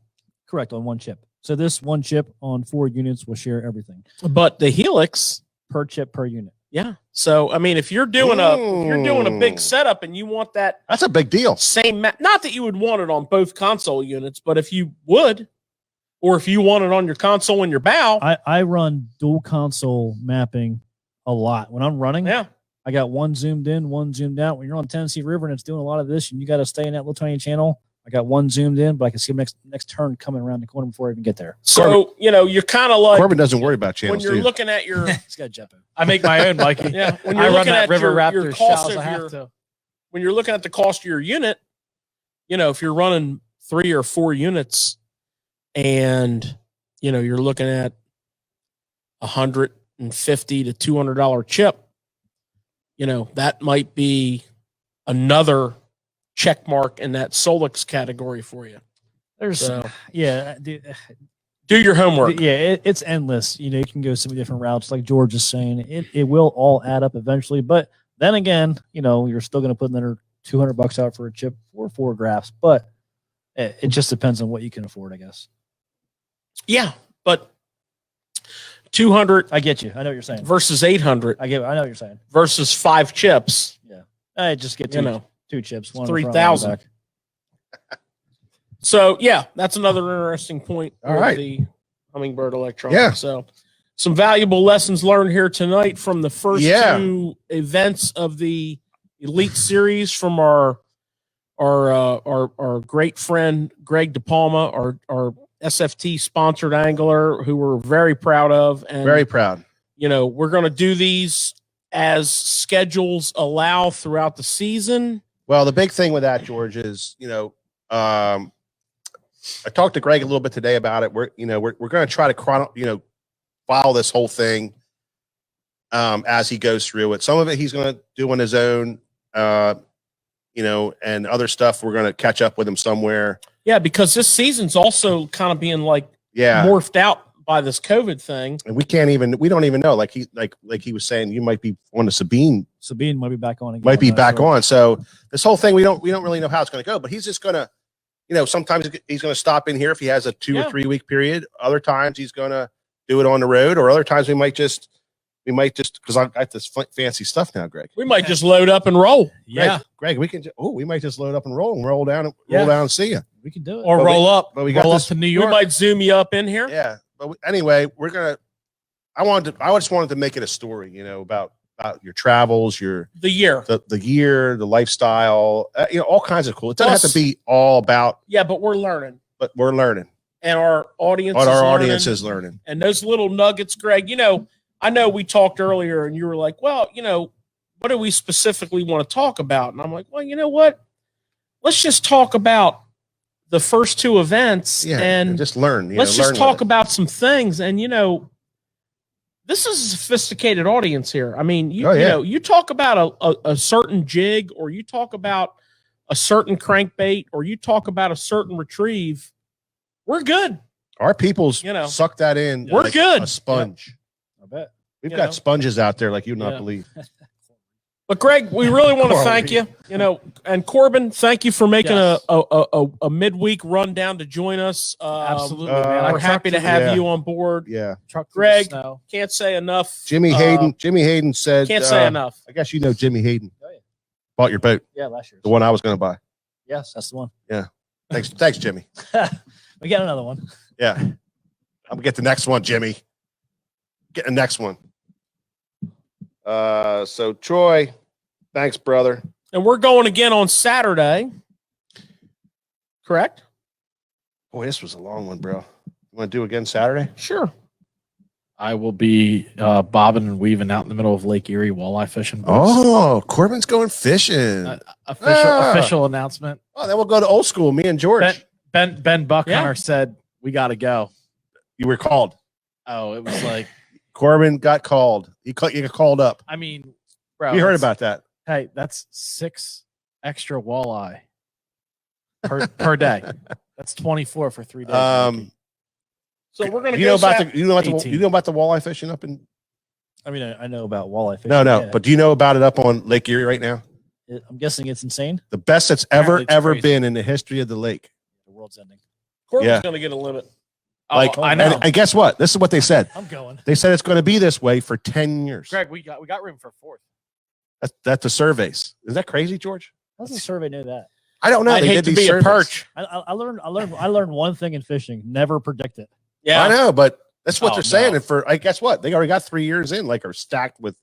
Correct, on one chip. So this one chip on 4 units will share everything but the Helix, per chip per unit. yeah. So, I mean, if you're doing a big setup and you want that that's a big deal. same map, not that you would want it on both console units, but if you would, or if you want it on your console and your bow, I run dual console mapping a lot. When I'm running, yeah. I got one zoomed in, one zoomed out. When you're on Tennessee River and it's doing a lot of this and you got to stay in that little tiny channel, I got one zoomed in, but I can see the next turn coming around the corner before I even get there. So, you're kind of like Corbin doesn't worry about when channels. you're looking at your It's got JetBoost. I make my own, Mikey. yeah, when you're I run looking that at River your Raptor cost shells. I of have your, to. when you're looking at the cost of your unit, if you're running 3 or 4 units and you're looking at $150 to $200 chip, that might be another check mark in that Solix category for you. There's, So yeah, do your homework. yeah, it's endless. You can go so many different routes, like George is saying. It will all add up eventually, but then again, you're still going to put another $200 out for a chip or 4 graphs, but it just depends on what you can afford, I guess. Yeah, but 200 I get you. I know what you're saying. versus 800 I know what you're saying. versus 5 chips. Yeah, I just get two chips. One in the front, one in the 3,000. back. So yeah, that's another interesting point. All with right. the Humminbird electronics. Yeah. So some valuable lessons learned here tonight from the first Yeah. 2 events of the Elite Series from our great friend Greg DiPalma, our SFT sponsored angler, who we're very proud of, and Very proud. we're going to do these as schedules allow throughout the season. Well, the big thing with that, George, is I talked to Greg a little bit today about it. We're going to try to follow this whole thing as he goes through it. Some of it he's going to do on his own, and other stuff we're going to catch up with him somewhere. Yeah, because this season's also kind of being Yeah, morphed out by this COVID thing. and we don't even know. Like he was saying, you might be on the Sabine, Sabine might be back on again. might be I'm not back sure. on. So this whole thing, we don't really know how it's going to go. But he's just going to, sometimes he's going to stop in here if he has a 2 or 3 week period. Other times he's going to do it on the road, or other times we might just because I got this fancy stuff now, Greg. We might just load up and roll. Yeah, Greg, we can. We might just load up and roll down Yeah. and see you. we can do it. Or But roll up. But we got roll this. up to New We York. might zoom you up in here. Yeah. But anyway, we're gonna. I just wanted to make it a story, about your travels, The year. the year, the lifestyle, all kinds of cool. It doesn't have Plus- to be all about, Yeah, but we're learning. but we're learning. And our audience What is our learning. audience is learning. And those little nuggets, Greg, I know we talked earlier and you were like, well, what do we specifically want to talk about? And I'm like, well, you know what? Let's just talk about the first 2 events Yeah, and just learn. let's learn just with talk it. about some things. And, this is a sophisticated audience here. I mean, you talk about a certain jig, or you talk about a certain crankbait, or you talk about a certain retrieve. We're good. Our people's You know. suck that in. We're like good. A sponge. I bet. We've You got know. sponges out there like you'd not Yeah. believe. But Greg, we really want to Corey. thank you. And Corbin, thank you for making Yes. a midweek rundown to join us. Absolutely, Uh, man. I We're happy to trucked have yeah. you on board. Yeah. Truck Greg, snow. Can't say enough. Jimmy Hayden. Jimmy Hayden said. Can't say enough. I guess Jimmy Hayden. Bought your boat, Yeah, last year. the one I was going to buy. Yes, that's the one. Thanks, Jimmy. We got another one. Yeah. I'm going to get the next one, Jimmy. Get the next one. So Troy, thanks, brother. And we're going again on Saturday. Correct? Boy, this was a long one, bro. You want to do again Saturday? Sure. I will be bobbing and weaving out in the middle of Lake Erie walleye fishing. boys. Oh, Corbin's going fishing. Official announcement. Oh, then we'll go to old school. Me and George. Ben Buckhunter Yeah. said we got to go. You were called. Oh, it was like, Corbin got called. You got called up. I mean, bro, We heard that's- about that. Hey, that's 6 extra walleye per day. That's 24 for 3 days. So we're going to You know go about the you know about the 18. you know about the walleye fishing up in I mean, I know about walleye fishing. no, Yeah. but do you know about it up on Lake Erie right now? I'm guessing it's insane. The best that's Apparently ever it's crazy. been in the history of the lake. The world's ending. Corbin's Yeah. going to get a limit. Like I know. And guess what? This is what they said. I'm going. They said it's going to be this way for 10 years. Greg, we got room for 4th. That's the surveys. Is that crazy, George? How's the survey know that? I don't know. I'd They hate did to these be a surveys. perch. I learned one thing in fishing: never predict it. Yeah. I know, but that's what Oh, they're saying. no. And for I guess what? They already got 3 years in, like are stacked with.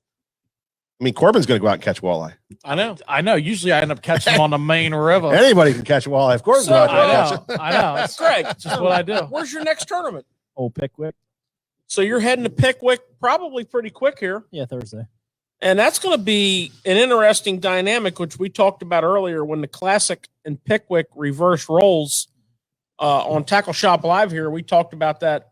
I mean, Corbin's going to go out and catch walleye. I know. Usually I end up catching them on the main river. Anybody can catch a walleye. Of course, So, not catch it. I know. It's Greg, just what I do. Where's your next tournament? Old Pickwick. So you're heading to Pickwick probably pretty quick here. Yeah, Thursday. And that's going to be an interesting dynamic, which we talked about earlier when the Classic and Pickwick reverse roles on Tackle Shop Live here. We talked about that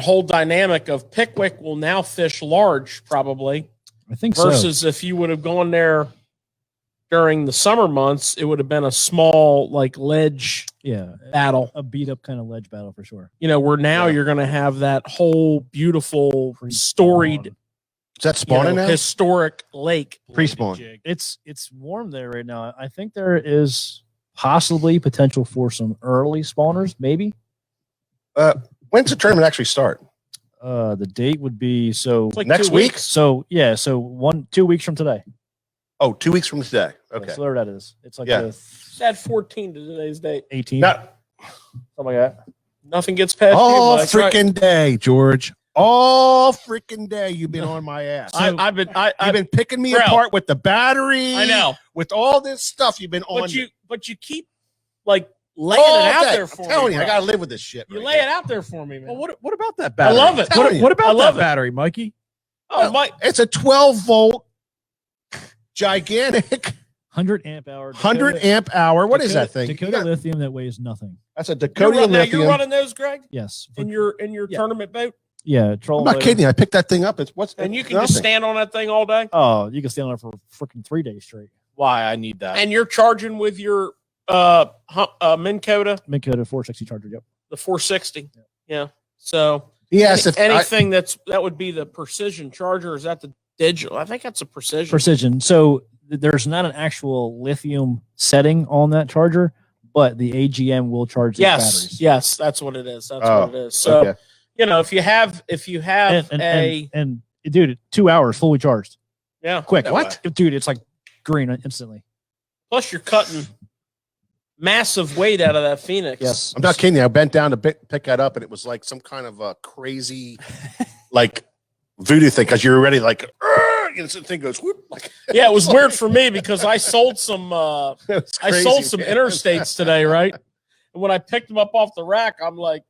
whole dynamic of Pickwick will now fish large probably I think versus if you would have gone there during the summer months, it would have been a small like ledge so. Yeah, battle. a beat up kind of ledge battle for sure. You know, where now Yeah. you're going to have that whole beautiful storied, Is that spawning now? historic lake. Pre-spawn. It's warm there right now. I think there is possibly potential for some early spawners, maybe. When's the tournament actually start? The date would be so. It's like Next 2 week? weeks. So yeah, so 2 weeks from today. Oh, 2 weeks from today. Yeah, Okay. so whatever that is. It's like Yeah. the It's at 14 to today's date. 18. Not Something like that. Nothing gets past all you, Mike. Right. freaking day, George. All freaking day you've been on my ass. I've been You've been picking me Bro. apart with the battery. I know, With all this stuff you've been on. but you keep like laying it out there I'm for telling me. you, I bro. gotta live with this shit. You right lay now. it out there for me, man. Well, what about that battery? love it. Telling you. What about I love that it. battery, Mikey? Oh, Mike, It's a 12-volt, gigantic 100 amp hour. 100 amp hour. What is that thing? You Dakota got- lithium that weighs nothing. That's a you're, Dakota now Lithium. you're running those, Greg, Yes. in your Yeah. tournament boat, Yeah. Troll. I'm not kidding you. I picked that thing up. It's what's and you it's can just nothing. stand on that thing all day. Oh, you can stay on it for freaking 3 days straight. Why I need that? And you're charging with your Minn Kota, Minn Kota 460 charger. Yep. the 460. Yeah. So Yes, if I, anything that would be the precision charger, is that the digital? I think that's a precision. Precision. So there's not an actual lithium setting on that charger, but the AGM will charge the Yes, batteries. yes, that's what it is. That's Oh, what it is. So okay. you know, if you have And dude, 2 hours fully charged. yeah, Quick. What? Dude, it's like green instantly. plus you're cutting massive weight out of that Phoenix. Yes. I'm not kidding you. I bent down to pick that up, and it was like some kind of a crazy, like voodoo thing because you're already like, and the thing goes whoop. Like, Yeah, it was weird for me because I sold some it's I crazy, sold some man. interstates today, right? And when I picked them up off the rack, I'm like,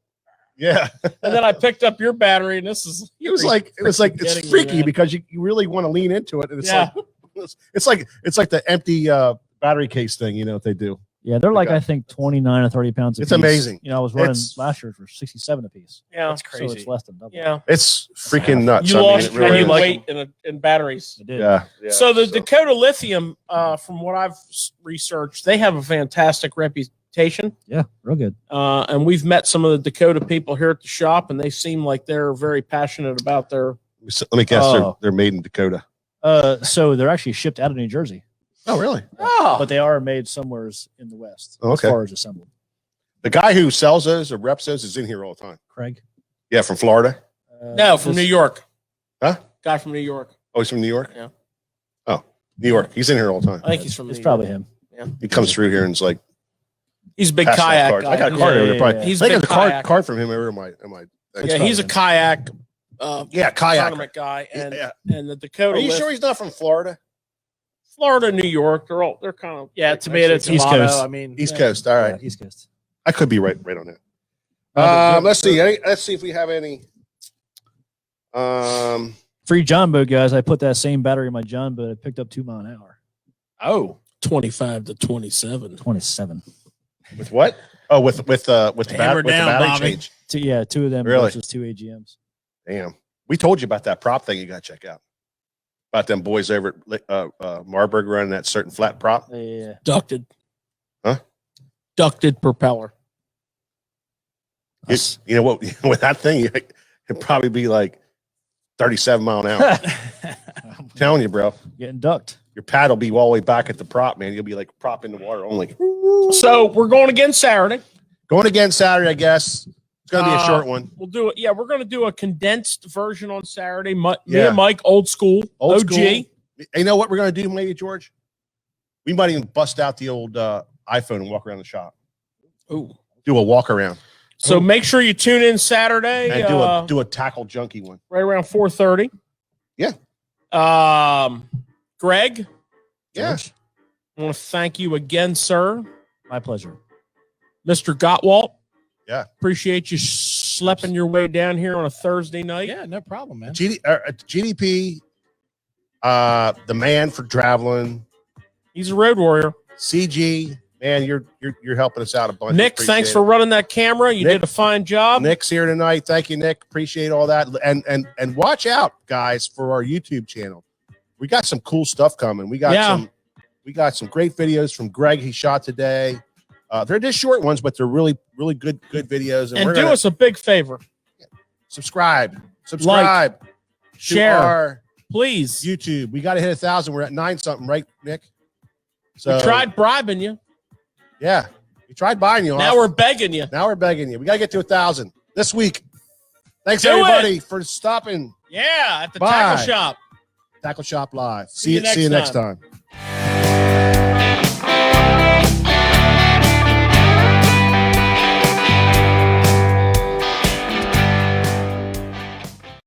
Yeah, and then I picked up your battery, and this is it was like it's kidding me, freaky man. because you really want to lean into it, and it's Yeah. like it's like the empty battery case thing. You know what they do? Yeah, they're like Okay. I think 29 or 30 pounds. It's piece. amazing. You know, I was running It's- last year for 67 a piece. yeah, That's So crazy. it's less than double. yeah. It's freaking nuts. You I mean, lost it your really you is. like weight in batteries. I did. Yeah. So the Dakota Lithium, from what I've researched, they have a fantastic reputation. Yeah, real good. And we've met some of the Dakota people here at the shop, and they seem like they're very passionate about their. Let me guess. Oh. They're made in Dakota. So they're actually shipped out of New Jersey, Oh, really? Oh, but they are made somewhere in the West Oh, okay. as far as assembled. The guy who sells those or reps those is in here all the time. Craig? Yeah, from Florida. no, from New York. Huh? Guy from New York. Oh, he's from New York. Yeah. Oh, New York. He's in here all the time. I think he's from. It's New probably York. him. He comes through here and is like, He's a big passing out kayak cards. guy. I got a card over there. Probably. He's I a think big I have a kayak. card from him over in my. Yeah, he's a kayak. Yeah, kayak. Tournament guy, and Yeah. and the Dakota. Are you list- sure he's not from Florida? Florida, New York, they're kind of Tomato, East tomato. Coast. I mean, East Coast. All right. Yeah, East Coast. I could be right on that. No, Let's see. Let's see if we have any. Free John boat, guys. I put that same battery in my John boat. I picked up 2 mile an hour. oh, 25 to 27. 27. With what? Oh, with the Hammer down, battery Bobby. change. 2 of them Really? versus 2 AGMs. Damn. We told you about that prop thing. You got to check out. About them boys over at Marburg running that certain flat prop. Yeah. Ducted. Huh? Ducted propeller. You know what? With that thing, it'd probably be like 37 mile an hour. I'm telling you, bro. Getting ducked. Your pad will be all the way back at the prop, man. You'll be like prop in the water only. So we're going again Saturday. Going again Saturday, I guess. It's going to be a short one. We'll do it. Yeah, we're going to do a condensed version on Saturday. Me Yeah. and Mike, old school. Old OG. school. You know what we're going to do, maybe, George? We might even bust out the old iPhone and walk around the shop. Ooh. Do a walk around. So make sure you tune in Saturday. And do a tackle junkie one. right around 4:30. Yeah. Greg, Yeah. I want to thank you again, sir. My pleasure. Mr. Gottwalt. Yeah. Appreciate you schlepping your way down here on a Thursday night. yeah, no problem, man. GDP, the man for traveling, He's a road warrior. CG, man, you're helping us out a bunch. Nick, Appreciate thanks it. for running that camera. You Nick- did a fine job. Nick's here tonight. Thank you, Nick. Appreciate all that. And watch out, guys, for our YouTube channel. We got some cool stuff coming. We got some great videos from Greg he shot today. They're just short ones, but they're really good videos. And we're do gonna us a big favor. subscribe to Share. our Please. YouTube. We got to hit 1,000. We're at 9 something, right, Nick? So We tried bribing you. Yeah, we tried buying you. Now off. we're begging you. Now we're begging you. We got to get to 1,000 this week. Thanks Do everybody for stopping. Yeah, at the Bye. tackle shop. Tackle Shop Live. See you See you next next time.